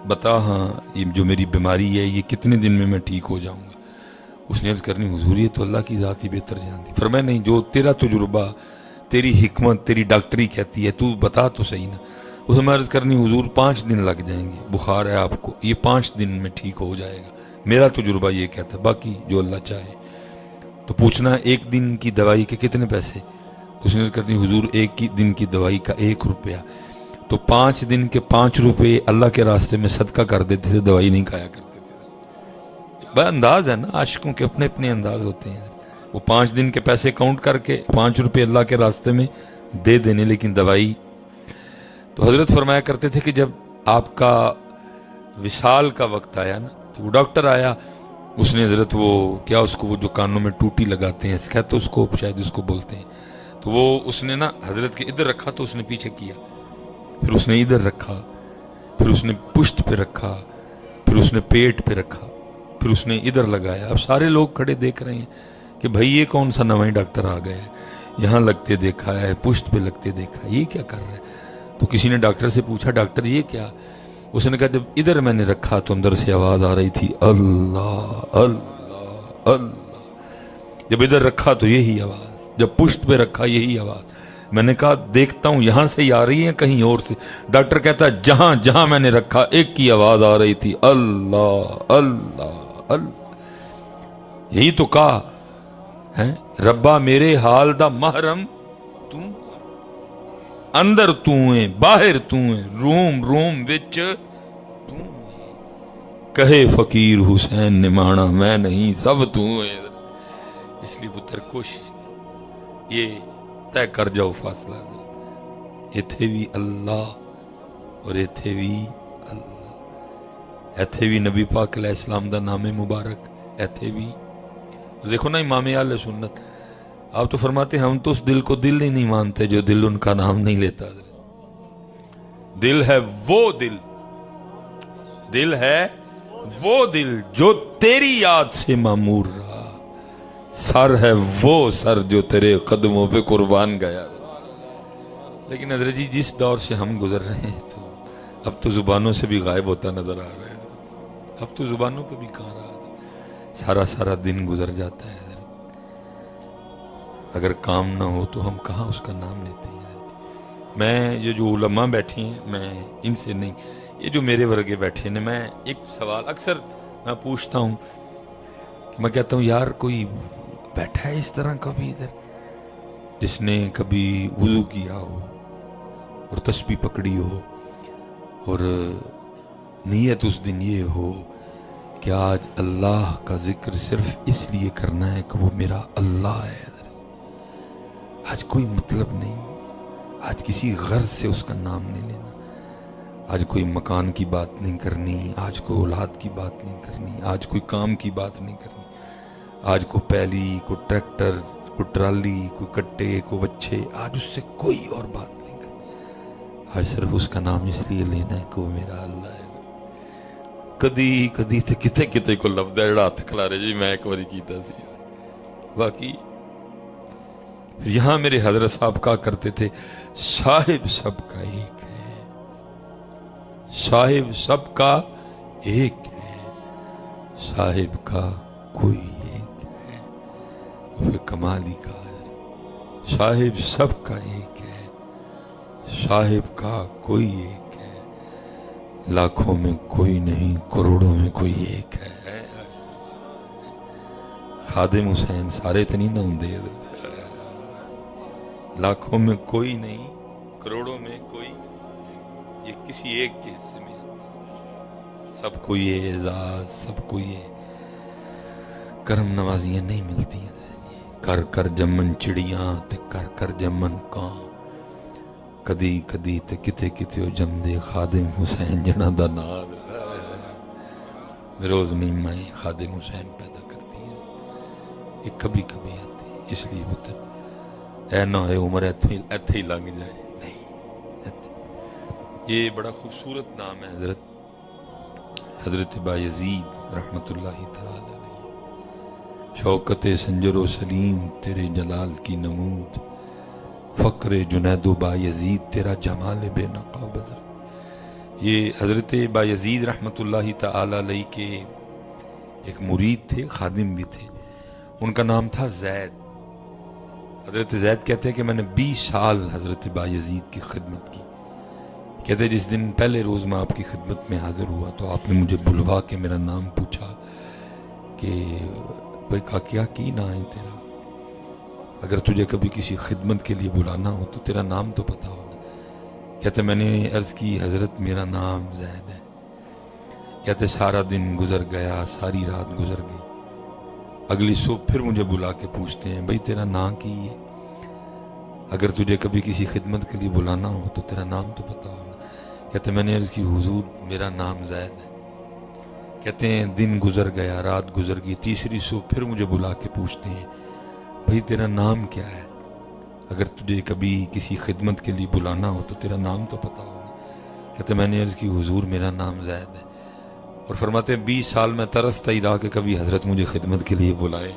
[SPEAKER 2] بتا ہاں یہ جو میری بیماری ہے یہ کتنے دن میں ٹھیک ہو جاؤں گا؟ اس نے عرض کرنی حضور یہ تو اللہ کی ذات ہی بہتر جانتی۔ فرمایا نہیں، جو تیرا تجربہ، تیری حکمت، تیری ڈاکٹری کہتی ہے تو بتا تو صحیح نا۔ اس میں عرض کرنی حضور 5 دن لگ جائیں گے، بخار ہے آپ کو، یہ 5 دن میں ٹھیک ہو جائے گا، میرا تجربہ یہ کہتا ہے، باقی جو اللہ چاہے۔ تو پوچھنا 1 دن کی دوائی کے کتنے پیسے؟ اس نے عرض کرنی حضور 1 دن کی دوائی کا 1 روپیہ، تو 5 دن کے 5 روپے اللہ کے راستے میں صدقہ کر دیتے تھے، دوائی نہیں کھایا کرتے تھے۔ بڑا انداز ہے نا، عاشقوں کے اپنے اپنے انداز ہوتے ہیں۔ وہ 5 دن کے پیسے کاؤنٹ کر کے 5 روپے اللہ کے راستے میں دے دینے، لیکن دوائی۔ تو حضرت فرمایا کرتے تھے کہ جب آپ کا وصال کا وقت آیا نا تو وہ ڈاکٹر آیا، اس نے حضرت وہ کیا اس کو وہ جو کانوں میں ٹوٹی لگاتے ہیں اسکیتھوسکوپ شاید اس کو بولتے ہیں، تو وہ اس نے نا حضرت کے ادھر رکھا تو اس نے پیچھے کیا، پھر اس نے ادھر رکھا، پھر اس نے پشت پہ رکھا، پھر اس نے پیٹ پہ رکھا، پھر اس نے ادھر لگایا۔ اب سارے لوگ کھڑے دیکھ رہے ہیں کہ بھائی یہ کون سا نواں ڈاکٹر آ گیا ہے، یہاں لگتے دیکھا ہے، پشت پہ لگتے دیکھا ہے، یہ کیا کر رہا ہے؟ تو کسی نے ڈاکٹر سے پوچھا ڈاکٹر یہ کیا؟ اس نے کہا جب ادھر میں نے رکھا تو اندر سے آواز آ رہی تھی اللہ اللہ اللہ، جب ادھر رکھا تو یہی آواز، جب پشت پہ رکھا یہی آواز۔ میں نے کہا دیکھتا ہوں یہاں سے ہی آ رہی ہے کہیں اور سے؟ ڈاکٹر کہتا جہاں جہاں میں نے رکھا ایک کی آواز آ رہی تھی اللہ اللہ اللہ۔ یہی تو کہا ہے ربا میرے حال دا محرم تو، اندر تو ہے باہر تو ہے، روم روم وچ تو ہے، کہے فقیر حسین نمانا میں نہیں سب تو ہے۔ اس لیے پتر کوشش یہ طے کر جاؤ فاصلہ، ایتھے بھی اللہ اور ایتھے بھی اللہ، ایتھے بھی نبی پاک علیہ السلام دا نام مبارک، ایتھے بھی دیکھو نا امام اہل سنت آپ تو فرماتے ہیں ہم تو اس دل کو دل ہی نہیں مانتے جو دل ان کا نام نہیں لیتا۔ دل ہے وہ دل، دل ہے وہ دل جو تیری یاد سے معمور رہا، سر ہے وہ سر جو تیرے قدموں پہ قربان گیا۔ لیکن حضرت جی جس دور سے ہم گزر رہے ہیں تو اب تو زبانوں سے بھی غائب ہوتا نظر آ رہا ہے، اب تو زبانوں پہ بھی کہاں رہا، سارا دن گزر جاتا ہے۔ اگر کام نہ ہو تو ہم کہاں اس کا نام لیتے ہیں؟ میں یہ جو علماء بیٹھے ہیں میں ان سے نہیں، یہ جو میرے ورگے بیٹھے ہیں، میں ایک سوال اکثر میں پوچھتا ہوں کہ میں کہتا ہوں یار کوئی بیٹھا ہے اس طرح کا بھی ادھر جس نے کبھی وضو کیا ہو اور تسبیح پکڑی ہو اور نیت اس دن یہ ہو کہ آج اللہ کا ذکر صرف اس لیے کرنا ہے کہ وہ میرا اللہ ہے، آج کوئی مطلب نہیں، آج کسی غرض سے اس کا نام نہیں لینا، آج کوئی مکان کی بات نہیں کرنی، آج کوئی اولاد کی بات نہیں کرنی، آج کوئی کام کی بات نہیں کرنی، آج کوئی پیلی، کوئی ٹریکٹر، کوئی ٹرالی، کوئی کٹے، کوئی بچے، آج اس سے کوئی اور بات نہیں کرنی، آج صرف اس کا نام اس لیے لینا ہے کہ وہ میرا اللہ ہے۔ کدی کدی تے کتے کتے کو لفظ ہے ہاتھ کھلا رہے جی میں ایک باری کیتا سی، باقی یہاں میرے حضرت صاحب کہا کرتے تھے صاحب سب کا ایک ہے، صاحب سب کا ایک ہے، صاحب کا کوئی ایک ہے۔ پھر کمال ہی کہا صاحب سب کا ایک ہے، صاحب کا کوئی ایک ہے، لاکھوں میں کوئی نہیں کروڑوں میں کوئی ایک ہے۔ خادم حسین سارے تو نہیں نہ ہوندے، لاکھوں میں کوئی نہیں کروڑوں میں کوئی، یہ کسی ایک کے حصے میں سب کو یہ اعزاز، سب کو یہ کرم نوازیاں نہیں ملتی ہیں۔ کر کر جمن چڑیاں تے کر کر جمن کان، کدی کدی تے کتے کتے ہو جم دے خادم حسین جنا دا ناد، روز نہیں میں خادم حسین پیدا کرتی ہے، یہ کبھی کبھی آتی ہے۔ اس لیے پتر اے نہ ہے عمر ایتھے ہی لنگ جائے، نہیں، یہ بڑا خوبصورت نام ہے حضرت حضرت بایزید رحمت اللہ تعالی علیہ، شوکت سنجر و سلیم تیرے جلال کی نمود، فقر جنید و بایزید تیرا جمال بے نقاب بدر۔ یہ حضرت بایزید رحمت اللہ تعالی علیہ کے ایک مرید تھے، خادم بھی تھے، ان کا نام تھا زید۔ حضرت زید کہتے ہیں کہ میں نے 20 سال حضرت بایزید کی خدمت کی۔ کہتے ہیں جس دن پہلے روز میں آپ کی خدمت میں حاضر ہوا تو آپ نے مجھے بلوا کے میرا نام پوچھا کہ بھائی کیا کی نام ہے تیرا، اگر تجھے کبھی کسی خدمت کے لیے بلانا ہو تو تیرا نام تو پتا ہونا۔ کہتے میں نے عرض کی حضرت میرا نام زید ہے۔ کہتے سارا دن گزر گیا، ساری رات گزر گئی، اگلی صبح پھر مجھے بلا کے پوچھتے ہیں بھائی تیرا نام کی ہے، اگر تجھے کبھی کسی خدمت کے لیے بلانا ہو تو تیرا نام تو پتا ہونا۔ کہتے میں نے عرض کی حضور میرا نام زید ہے۔ کہتے ہیں دن گزر گیا، رات گزر گئی، تیسری صبح پھر مجھے بلا کے پوچھتے ہیں بھائی تیرا نام کیا ہے، اگر تجھے کبھی کسی خدمت کے لیے بلانا ہو تو تیرا نام تو پتا ہوگا۔ کہتے میں نے عرض کی حضور میرا نام زید ہے۔ اور فرماتے ہیں 20 سال میں ترستا ہی رہا کہ کبھی حضرت مجھے خدمت کے لیے بلائے،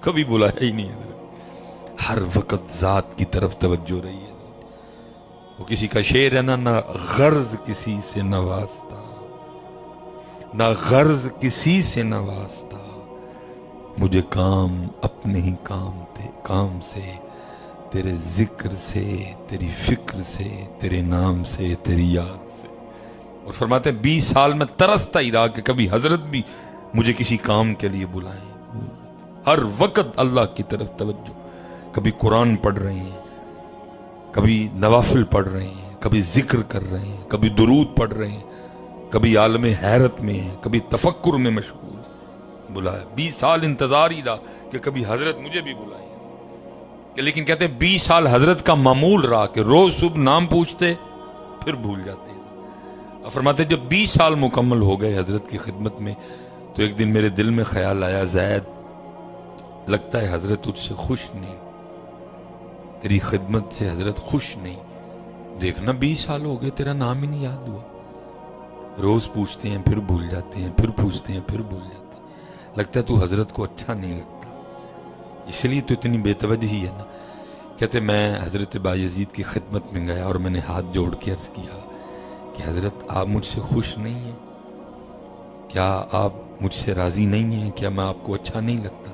[SPEAKER 2] کبھی بلایا ہی نہیں حضرت، ہر وقت ذات کی طرف توجہ رہی ہے۔ وہ کسی کا شعر ہے نہ غرض کسی سے نہ واسطہ، نہ غرض کسی سے نہ واسطہ، مجھے کام اپنے ہی کام سے، تیرے ذکر سے، تیری فکر سے، تیرے نام سے، تیری یاد سے۔ اور فرماتے ہیں 20 سال میں ترستا ہی رہا کہ کبھی حضرت بھی مجھے کسی کام کے لیے بلائیں۔ ہر وقت اللہ کی طرف توجہ، کبھی قرآن پڑھ رہے ہیں، کبھی نوافل پڑھ رہے ہیں، کبھی ذکر کر رہے ہیں، کبھی درود پڑھ رہے ہیں، کبھی عالم حیرت میں ہیں، کبھی تفکر میں مشغول۔ بلایا 20 سال انتظار ہی رہا کہ کبھی حضرت مجھے بھی بلائیں، کہ لیکن کہتے ہیں 20 سال حضرت کا معمول رہا کہ روز صبح نام پوچھتے پھر بھول جاتے۔ اور فرماتے جب 20 سال مکمل ہو گئے حضرت کی خدمت میں تو ایک دن میرے دل میں خیال آیا زید لگتا ہے حضرت تجھ سے خوش نہیں، تیری خدمت سے حضرت خوش نہیں، دیکھنا 20 سال ہو گئے تیرا نام ہی نہیں یاد ہوا، روز پوچھتے ہیں پھر بھول جاتے ہیں، پھر پوچھتے ہیں پھر بھول جاتے ہیں، لگتا ہے تو حضرت کو اچھا نہیں لگتا، اس لیے تو اتنی بے توجہی ہے نا۔ کہتے میں حضرت بایزید کی خدمت میں گیا اور میں نے ہاتھ جوڑ کے عرض کیا کہ حضرت آپ مجھ سے خوش نہیں ہیں، کیا آپ مجھ سے راضی نہیں ہیں، کیا میں آپ کو اچھا نہیں لگتا؟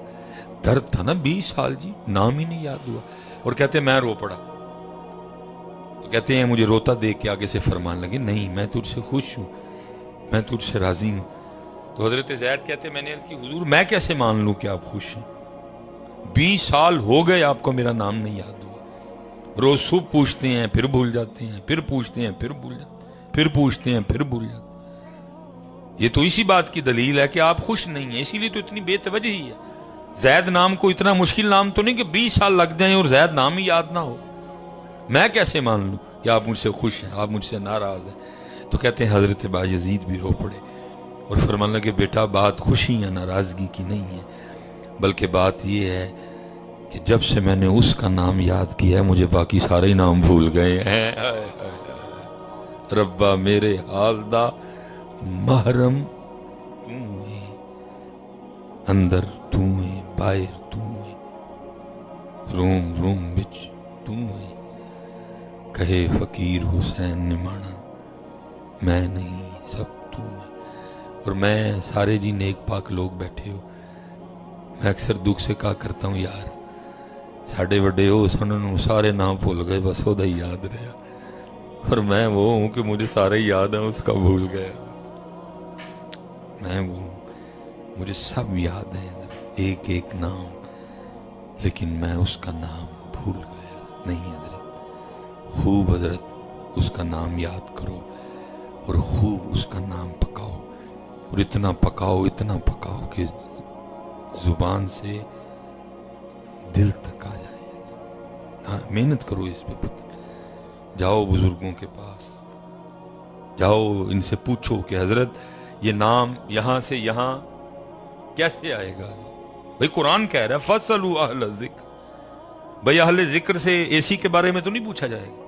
[SPEAKER 2] درد تھا نا 20 سال جی، نام ہی نہیں یاد ہوا۔ اور کہتے میں رو پڑا، تو کہتے ہیں مجھے روتا دیکھ کے آگے سے فرمان لگے نہیں میں تجھ سے خوش ہوں، میں تجھ سے راضی ہوں۔ تو حضرت زید کہتے ہیں میں نے عرض کی حضور میں کیسے مان لوں کہ آپ خوش ہیں، 20 سال ہو گئے آپ کو میرا نام نہیں یاد ہوا، روز صبح پوچھتے ہیں پھر بھول جاتے ہیں، پھر پوچھتے ہیں پھر بھول جاتے ہیں، پھر پوچھتے ہیں پھر بھول جاتے ہیں۔ یہ تو اسی بات کی دلیل ہے کہ آپ خوش نہیں ہیں، اسی لیے تو اتنی بے توجہی ہے۔ زید نام کو اتنا مشکل نام تو نہیں کہ 20 سال لگ جائیں اور زید نام ہی یاد نہ ہو، میں کیسے مان لوں کہ آپ مجھ سے خوش ہیں، آپ مجھ سے ناراض ہیں؟ تو کہتے ہیں حضرت بایزید بھی رو پڑے اور فرمان لگے بیٹا بات خوشی یا ناراضگی کی نہیں ہے، بلکہ بات یہ ہے کہ جب سے میں نے اس کا نام یاد کیا ہے مجھے باقی سارے نام بھول گئے ہیں۔ ربا میرے حال دا محرم تو ہے، اندر تو ہے باہر تو ہے، روم روم بچ تو ہے، کہے فقیر حسین نے مانا میں نہیں سب تو ہے۔ اور میں سارے جی نیک پاک لوگ بیٹھے ہو، میں اکثر دکھ سے کہا کرتا ہوں یار ساڑھے وڈے ہو سنوں سارے نام بھول گئے بس وہ دا ہی یاد رہا، اور میں وہ ہوں کہ مجھے سارے یاد ہیں اس کا بھول گیا، میں وہ مجھے سب یاد ہیں ایک ایک نام، لیکن میں اس کا نام بھول گیا نہیں۔ حضرت خوب حضرت اس کا نام یاد کرو اور خوب اس کا نام پکاؤ، اور اتنا پکاؤ کہ زبان سے دل تک آ جائے۔ ہاں محنت کرو اس پہ پتر، جاؤ بزرگوں کے پاس، جاؤ ان سے پوچھو کہ حضرت یہ نام یہاں سے یہاں کیسے آئے گا؟ بھئی قرآن کہہ رہا ہے فَاسْأَلُوا أَهْلَ الذِّكْرِ، بھئی اہل ذکر سے اے سی کے بارے میں تو نہیں پوچھا جائے گا، اہل ذکر سے اے سی کے بارے میں تو نہیں پوچھا جائے گا، اہل ذکر سے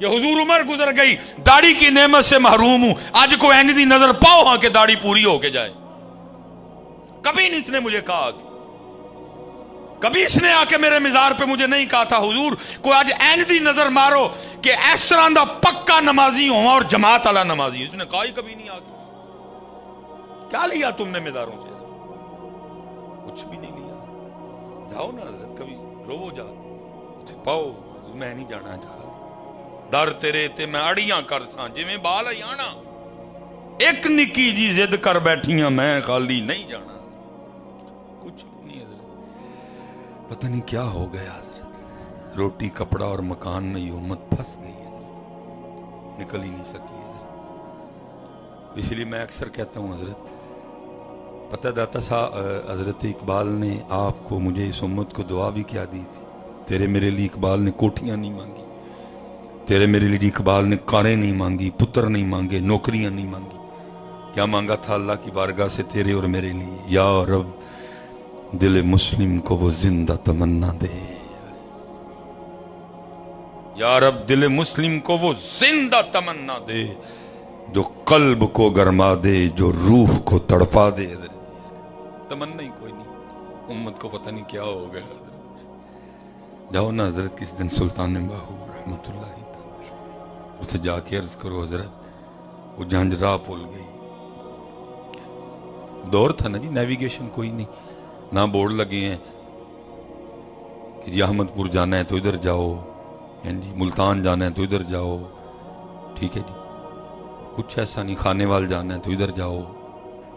[SPEAKER 1] کہ حضور عمر گزر گئی، داڑھی کی نعمت سے محروم ہوں، آج کو اینگ دی نظر پاؤ ہاں کہ داڑھی پوری ہو کے جائے. کبھی نہیں اس نے مجھے کہا، کبھی اس نے آ کے میرے مزار پہ مجھے نہیں کہا تھا حضور کوئی آج اینگ دی نظر مارو کہ اس طرح دا پکا نمازی ہوں اور جماعت والا نمازی. اس نے کہا ہی کبھی نہیں. آ کے کیا لیا تم نے مزاروں سے؟ کچھ بھی نہیں لیا. جاؤ نا حضرت، کبھی رو جا پاؤ، میں نہیں جانا چاہتا. در تیرے تے میں اڑیاں کر ساں جی میں بال آنا، ایک نکی جی زد کر بیٹھیاں میں خالی نہیں جانا. کچھ بھی نہیں حضرت. پتہ نہیں کیا ہو گیا حضرت، روٹی کپڑا اور مکان میں یہ امت پھنس گئی ہے، نکل ہی نہیں سکی حضرت. اس لیے میں اکثر کہتا ہوں حضرت، پتہ داتا صاحب حضرت اقبال نے آپ کو مجھے اس امت کو دعا بھی کیا دی تھی. تیرے میرے لیے اقبال نے کوٹھیاں نہیں مانگی، تیرے میرے لیے اقبال نے کاریں نہیں مانگی، پتر نہیں مانگے، نوکریاں نہیں مانگی. کیا مانگا تھا اللہ کی بارگاہ سے تیرے اور میرے لیے؟ یا رب دل مسلم کو وہ زندہ تمنا دے، یا رب دل مسلم کو وہ زندہ تمنا دے، جو قلب کو گرما دے، جو روح کو تڑپا دے. تمنا ہی کوئی نہیں. امت کو پتہ نہیں کیا ہو گیا حضرت. جاؤ نا حضرت کس دن سلطان باہو رحمت اللہ اسے جا کے عرض کرو حضرت وہ جھنج راہ بھول گئی. دور تھا نا جی، نیویگیشن کوئی نہیں، نہ بورڈ لگے ہیں کہ جی احمد پور جانا ہے تو ادھر جاؤ، جی ملتان جانا ہے تو ادھر جاؤ، ٹھیک ہے جی. کچھ ایسا نہیں. خانے وال جانا ہے تو ادھر جاؤ،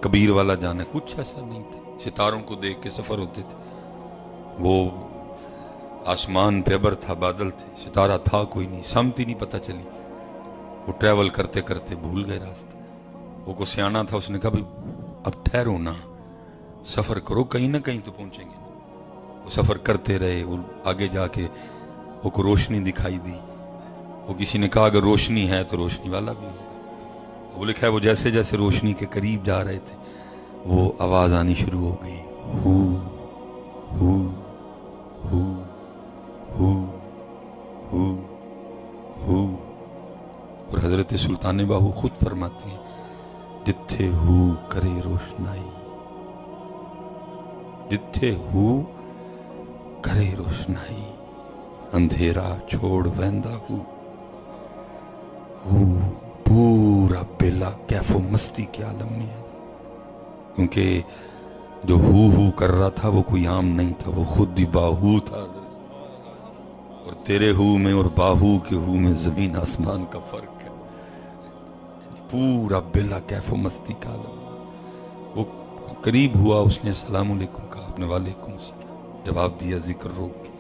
[SPEAKER 1] کبیر والا جانا ہے، کچھ ایسا نہیں تھا. ستاروں کو دیکھ کے سفر ہوتے تھے. وہ آسمان پہ ابر تھا، بادل تھے، ستارہ تھا کوئی نہیں، سمت ہی نہیں پتہ چلی. وہ ٹریول کرتے کرتے بھول گئے راستہ. وہ کو سیانا تھا، اس نے کہا اب ٹھہرو نا، سفر کرو، کہیں نہ کہیں تو پہنچیں گے. وہ سفر کرتے رہے. وہ آگے جا کے وہ کو روشنی دکھائی دی. وہ کسی نے کہا اگر روشنی ہے تو روشنی والا بھی ہوگا. وہ لکھا ہے وہ جیسے جیسے روشنی کے قریب جا رہے تھے وہ آواز آنی شروع ہو گئی، ہو ہو ہو ہو ہو ہو. اور حضرت سلطان باہو خود فرماتے ہیں جتھے ہو کرے روشنائی، جتھے ہو کرے روشنائی، اندھیرا چھوڑ ویندا ہو پورا بیلا کیف و مستی کے عالم میں ہے. کیونکہ جو ہو کر رہا تھا وہ کوئی عام نہیں تھا، وہ خود ہی باہو تھا. اور تیرے ہو میں اور باہو کے ہو میں زمین آسمان کا فرق ہے. پورا بیلا کیف و مستی کا عالم. وہ قریب ہوا، اس نے السلام علیکم کہا، آپ نے وعلیکم السلام جواب دیا. ذکر روک کے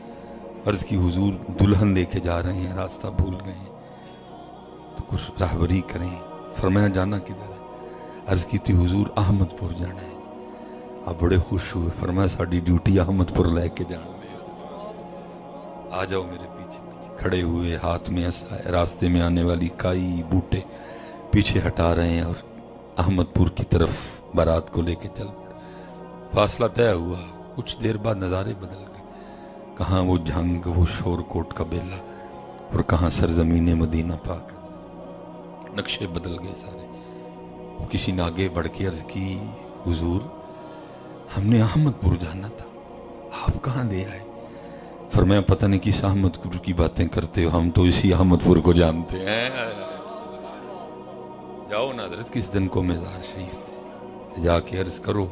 [SPEAKER 1] عرض کی حضور دلہن لے کے جا رہے ہیں، راستہ بھول گئے ہیں تو کچھ راہبری کریں. فرمایا جانا کدھر ہے؟ عرض کی تھی حضور احمد پور جانا ہے. آپ بڑے خوش ہوئے. فرمایا ساڑی ڈیوٹی احمد پور لے کے جانا، آ جاؤ میرے پیچھے پیچھے. کھڑے ہوئے، ہاتھ میں ایسا ہے، راستے میں آنے والی کائی بوٹے پیچھے ہٹا رہے ہیں اور احمد پور کی طرف بارات کو لے کے چل پڑے. فاصلہ طے ہوا. کچھ دیر بعد نظارے بدل گئے. کہاں وہ جھنگ، وہ شور کوٹ کا بیلا، اور کہاں سرزمین مدینہ پاک. نقشے بدل گئے سارے. کسی نے آگے بڑھ کے عرض کی حضور ہم نے احمد پور جانا تھا، آپ کہاں لے آئے؟ فرمایا پتہ نہیں کس احمد پور کی باتیں کرتے ہو، ہم تو اسی احمد پور کو جانتے ہیں. جاؤ نا حضرت کس دن کو مزار شریف تھے، جا کے عرض کرو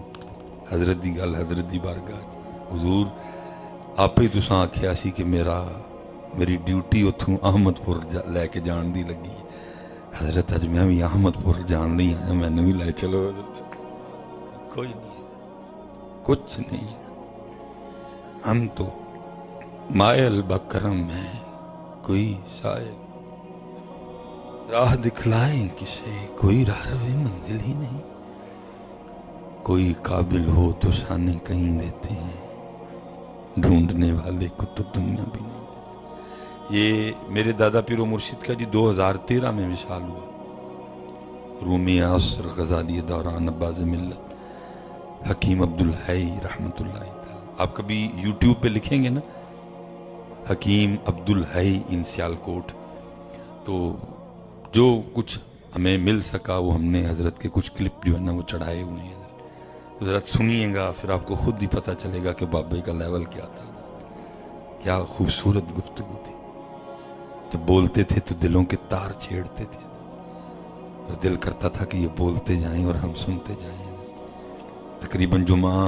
[SPEAKER 1] حضرت دی گل، حضرت دی بارگاہ. حضور آپ ہی تساں آکھیا سی کہ میری ڈیوٹی اتھوں احمد پور لے کے جان دی لگی. حضرت اج میں بھی احمد پور جان لی ہیں، میں نے بھی لے چلو. کوئی نہیں، کچھ نہیں. ہم تو مائل بکرم ہے، کوئی سائل راہ دکھلائیں کسے، کوئی راہ روے منزل ہی نہیں. کوئی قابل ہو تو شانے کہیں دیتے ہیں، ڈھونڈنے والے کو تو دنیا بھی نہیں. یہ میرے دادا پیر و مرشد کا جی 2013 میں وصال ہوا. رومی عصر غزالی دوران عباس ملت حکیم عبدالحی رحمت اللہ تعالی. آپ کبھی یوٹیوب پہ لکھیں گے نا حکیم عبدالحی ان سیالکوٹ
[SPEAKER 3] تو جو کچھ ہمیں مل سکا وہ ہم نے حضرت کے کچھ کلپ جو ہے نا وہ چڑھائے ہوئے ہیں. تو ذرا سنیے گا, پھر آپ کو خود ہی پتہ چلے گا کہ بابے کا لیول کیا تھا. کیا خوبصورت گفتگو تھی. جب بولتے تھے تو دلوں کے تار چھیڑتے تھے, اور دل کرتا تھا کہ یہ بولتے جائیں اور ہم سنتے جائیں. تقریباً جمعہ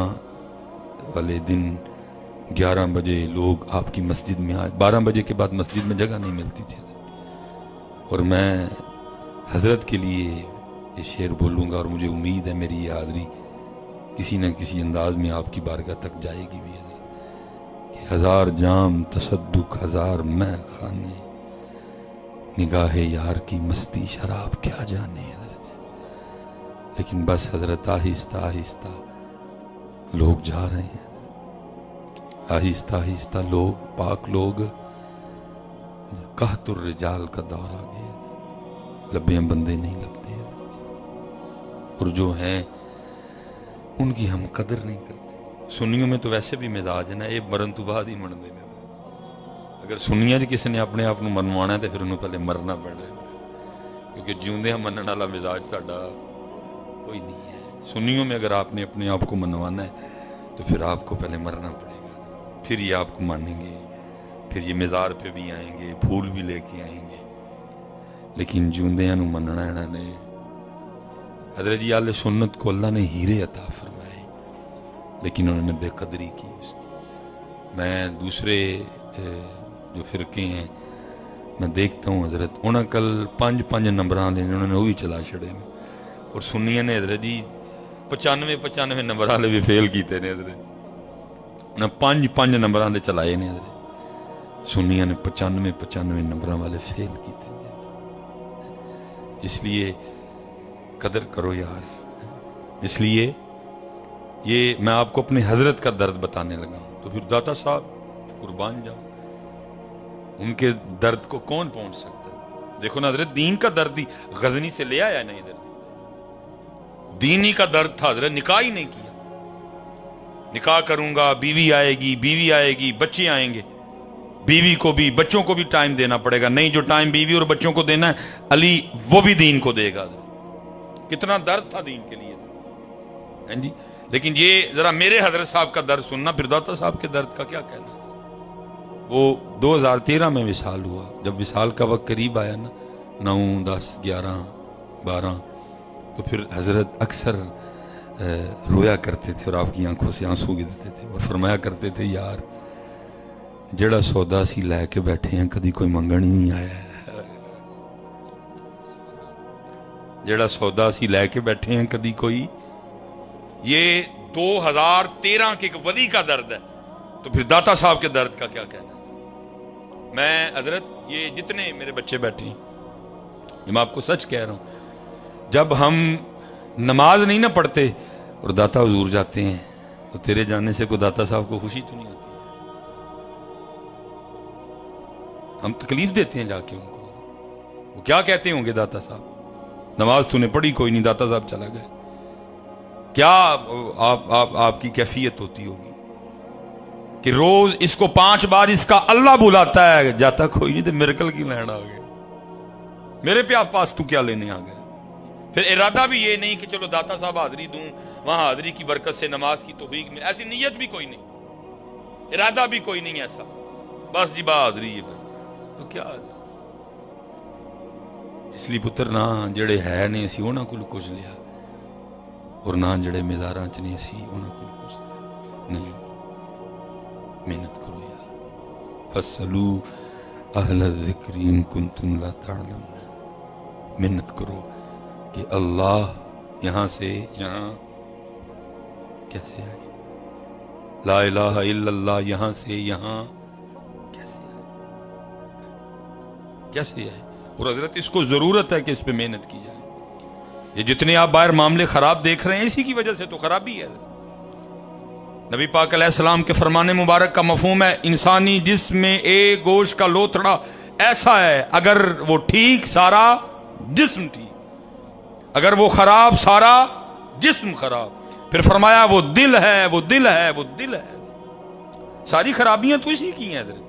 [SPEAKER 3] والے دن 11 بجے لوگ آپ کی مسجد میں آئے. 12 بجے کے بعد مسجد میں جگہ نہیں ملتی تھی, اور میں حضرت کے لیے یہ شعر بولوں گا, اور مجھے امید ہے میری یہ حاضری کسی نہ کسی انداز میں آپ کی بارگاہ تک جائے گی بھی. کہ 1000 جام تصدق 1000 میں خانے, نگاہ یار کی مستی شراب کیا جانے. لیکن بس حضرت آہستہ آہستہ لوگ جا رہے ہیں, آہستہ آہستہ لوگ, پاک لوگ. قحط الرجال کا دور آ گیا, لبیاں بندے نہیں لگتے, اور جو ہیں ان کی ہم قدر نہیں کرتے. سنیوں میں تو ویسے بھی مزاج ہے نا, یہ مرن تو بعد ہی من دے. اگر سنیاں کسی نے اپنے آپ منوانا ہے تو پھر انہوں پہلے مرنا پڑنا ہے, کیونکہ جیوندے ہم منن والا مزاج ساڈا کوئی نہیں ہے. سنیوں میں اگر آپ نے اپنے آپ کو منوانا ہے تو پھر آپ کو پہلے مرنا پڑے گا, پھر یہ آپ کو مانیں گے, پھر یہ مزار پہ بھی آئیں گے, پھول بھی لے کے آئیں گے. لیکن جیوندیاں نو مننا ہے نے. حضرت جی اہل سنت کو اللہ نے ہیرے عطا فرمائے, لیکن انہوں نے بے قدری کی. میں دوسرے جو فرقے ہیں میں دیکھتا ہوں حضرت انہاں کل 5 نمبراں لے انہوں نے وہ بھی چلا چھڑے نے, اور سنیاں نے حضرت جی 95 نمبر والے بھی فیل کیتے نے. حضرت انہیں 5 نمبراں دے چلائے نے حضرت. سنیاں نے 95 نمبراں والے فیل کیتے نے. اس لیے قدر کرو یار. اس لیے یہ میں آپ کو اپنے حضرت کا درد بتانے لگا ہوں, تو پھر داتا صاحب قربان جاؤ, ان کے درد کو کون پہنچ سکتا ہے. دیکھو نا حضرت دین کا درد ہی غزنی سے لے آیا نہیں. ادھر دینی کا درد تھا حضرت, نکاح ہی نہیں کیا. نکاح کروں گا, بیوی آئے گی, بچے آئیں گے, بیوی کو بھی بچوں کو بھی ٹائم دینا پڑے گا. نہیں, جو ٹائم بیوی اور بچوں کو دینا ہے علی وہ بھی دین کو دے گا. کتنا درد تھا دین کے لیے جی. لیکن یہ ذرا میرے حضرت صاحب کا درد سننا, پھر داتا صاحب کے درد کا کیا کہنا. وہ 2013 میں وصال ہوا. جب وصال کا وقت قریب آیا نا, 9, 10, 11, 12, تو پھر حضرت اکثر رویا کرتے تھے, اور آپ کی آنکھوں سے آنسو گرتے تھے, اور فرمایا کرتے تھے یار جڑا سودا سی لے کے بیٹھے ہیں کدی کوئی منگن ہی نہیں آیا ہے. جڑا سودا سی لے کے بیٹھے ہیں کدی کوئی. یہ 2013 کے ایک ولی کا درد ہے, تو پھر داتا صاحب کے درد کا کیا کہنا. میں حضرت یہ جتنے میرے بچے بیٹھے ہیں, میں آپ کو سچ کہہ رہا ہوں, جب ہم نماز نہیں نہ پڑھتے اور داتا حضور جاتے ہیں تو تیرے جانے سے کوئی داتا صاحب کو خوشی تو نہیں ہوتی ہے. ہم تکلیف دیتے ہیں جا کے ان کو. وہ کیا کہتے ہوں گے داتا صاحب, نماز تو نے پڑھی کوئی نہیں, داتا صاحب چلا گئے. کیا آپ کی کیفیت ہوتی ہوگی کہ روز اس کو 5 بار اس کا اللہ بلاتا ہے, جاتا کوئی نہیں, تو میرکل کی لین آ گئے, میرے پاس تو کیا لینے آ گئے. پھر ارادہ بھی یہ نہیں کہ چلو داتا صاحب حاضری دوں, وہاں حاضری کی برکت سے نماز کی توفیق میں, ایسی نیت بھی کوئی نہیں, ارادہ بھی کوئی نہیں ایسا, بس جی با حاضری ہے بس. تو کیا اس لیے پتر نہ جڑے ہے نے اسی انہاں کول کچھ لیا, اور نہ جڑے مزاراں چ نے اسی انہاں کول کچھ لیا. نہیں, محنت کرو یار. فَاسْأَلُوا أَهْلَ الذِّكْرِ إِن كُنتُمْ لَا تَعْلَمُونَ. محنت کرو کہ اللہ یہاں سے یہاں کیسے آئے, لا الہ الا اللہ یہاں سے یہاں کیسے آئے. اور حضرت اس کو ضرورت ہے کہ اس پہ محنت کی جائے. یہ جتنے آپ باہر معاملے خراب دیکھ رہے ہیں اسی کی وجہ سے تو خرابی ہے. نبی پاک علیہ السلام کے فرمان مبارک کا مفہوم ہے, انسانی جسم میں ایک گوشت کا لوتھڑا ایسا ہے, اگر وہ ٹھیک سارا جسم ٹھیک, اگر وہ خراب سارا جسم خراب. پھر فرمایا وہ دل ہے, وہ دل ہے, وہ دل ہے. ساری خرابیاں تو اسی کی ہیں حضرت,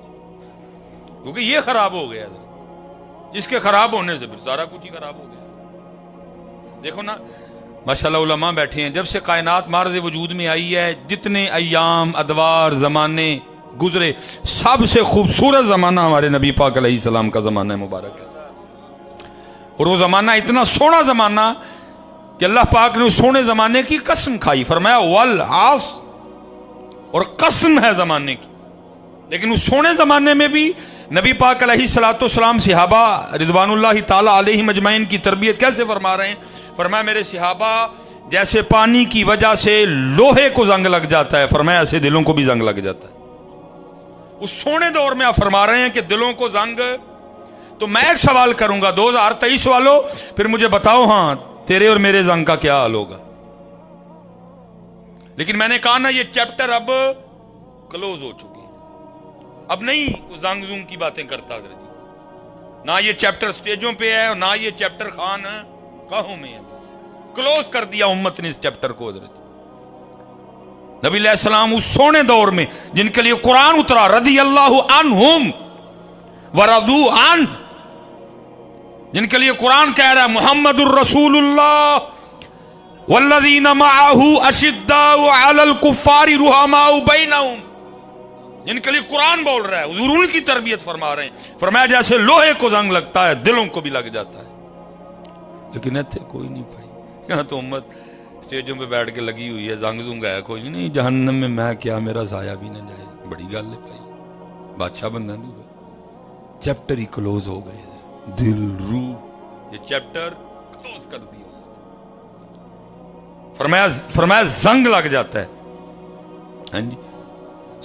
[SPEAKER 3] کیونکہ یہ خراب ہو گیا حضرت. اس کے خراب ہونے سے پھر سارا کچھ ہی خراب ہو گیا. دیکھو نا ماشاءاللہ علماء بیٹھے ہیں, جب سے کائنات معرض وجود میں آئی ہے, جتنے ایام ادوار زمانے گزرے, سب سے خوبصورت زمانہ ہمارے نبی پاک علیہ السلام کا زمانہ مبارک ہے. اور وہ زمانہ اتنا سونا زمانہ کہ اللہ پاک نے اس سونے زمانے کی قسم کھائی, فرمایا والعصر, اور قسم ہے زمانے کی. لیکن اس سونے زمانے میں بھی نبی پاک علیہ الصلوۃ والسلام صحابہ رضوان اللہ تعالی علیہم اجمعین کی تربیت کیسے فرما رہے ہیں؟ فرمایا میرے صحابہ جیسے پانی کی وجہ سے لوہے کو زنگ لگ جاتا ہے, فرمایا ایسے دلوں کو بھی زنگ لگ جاتا ہے. اس سونے دور میں آپ فرما رہے ہیں کہ دلوں کو زنگ. تو میں ایک سوال کروں گا 2023 والوں, پھر مجھے بتاؤ ہاں تیرے اور میرے زنگ کا کیا حال ہوگا. لیکن میں نے کہا نا یہ چیپٹر اب کلوز ہو چکے ہیں, اب نہیں زنگ زنگ کی باتیں کرتا حضرت جی. نہ یہ چیپٹر سٹیجوں پہ ہے اور نہ یہ چیپٹر خان کہوں میں ہے. کلوز کر دیا امت نے اس چیپٹر کو حضرت. نبی علیہ السلام اس سونے دور میں جن کے لیے قرآن اترا, رضی اللہ عنہم ورضوا عنہ, جن کے لیے قرآن کہہ رہا ہے محمد الرسول اللہ والذین معہ اشداء علی الکفار رحماء بینہم, جن کے لیے قرآن بول رہا ہے, حضور ان کی تربیت فرما رہے ہیں. فرمایا جیسے لوہے کو زنگ لگتا ہے دلوں کو بھی لگ جاتا ہے. لیکن ایتھے کوئی نہیں پائی, یہاں تو امت اسٹیجوں پہ بیٹھ کے لگی ہوئی ہے, زنگ زنگ ہے کوئی نہیں. جہنم میں میں کیا میرا سایہ بھی نہ جائے, بڑی گل ہے بھائی, بادشاہ بننا نہیں. چیپٹر ہی کلوز ہو گئے, دل روح یہ چیپٹر کلوز کر دیا. فرمایا زنگ لگ جاتا ہے. ہاں جی,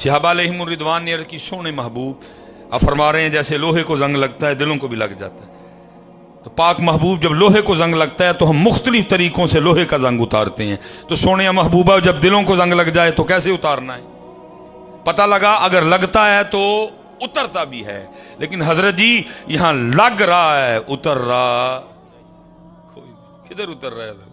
[SPEAKER 3] صحابہ علیہم الرضوان نے عرض کی سونے محبوب, اب فرما رہے ہیں جیسے لوہے کو زنگ لگتا ہے دلوں کو بھی لگ جاتا ہے. تو پاک محبوب جب لوہے کو زنگ لگتا ہے تو ہم مختلف طریقوں سے لوہے کا زنگ اتارتے ہیں. تو سونے محبوبہ جب دلوں کو زنگ لگ جائے تو کیسے اتارنا ہے؟ پتہ لگا اگر لگتا ہے تو اترتا بھی ہے, لیکن حضرت جی یہاں لگ رہا ہے, اتر رہا کوئی, کدھر اتر رہا ہے؟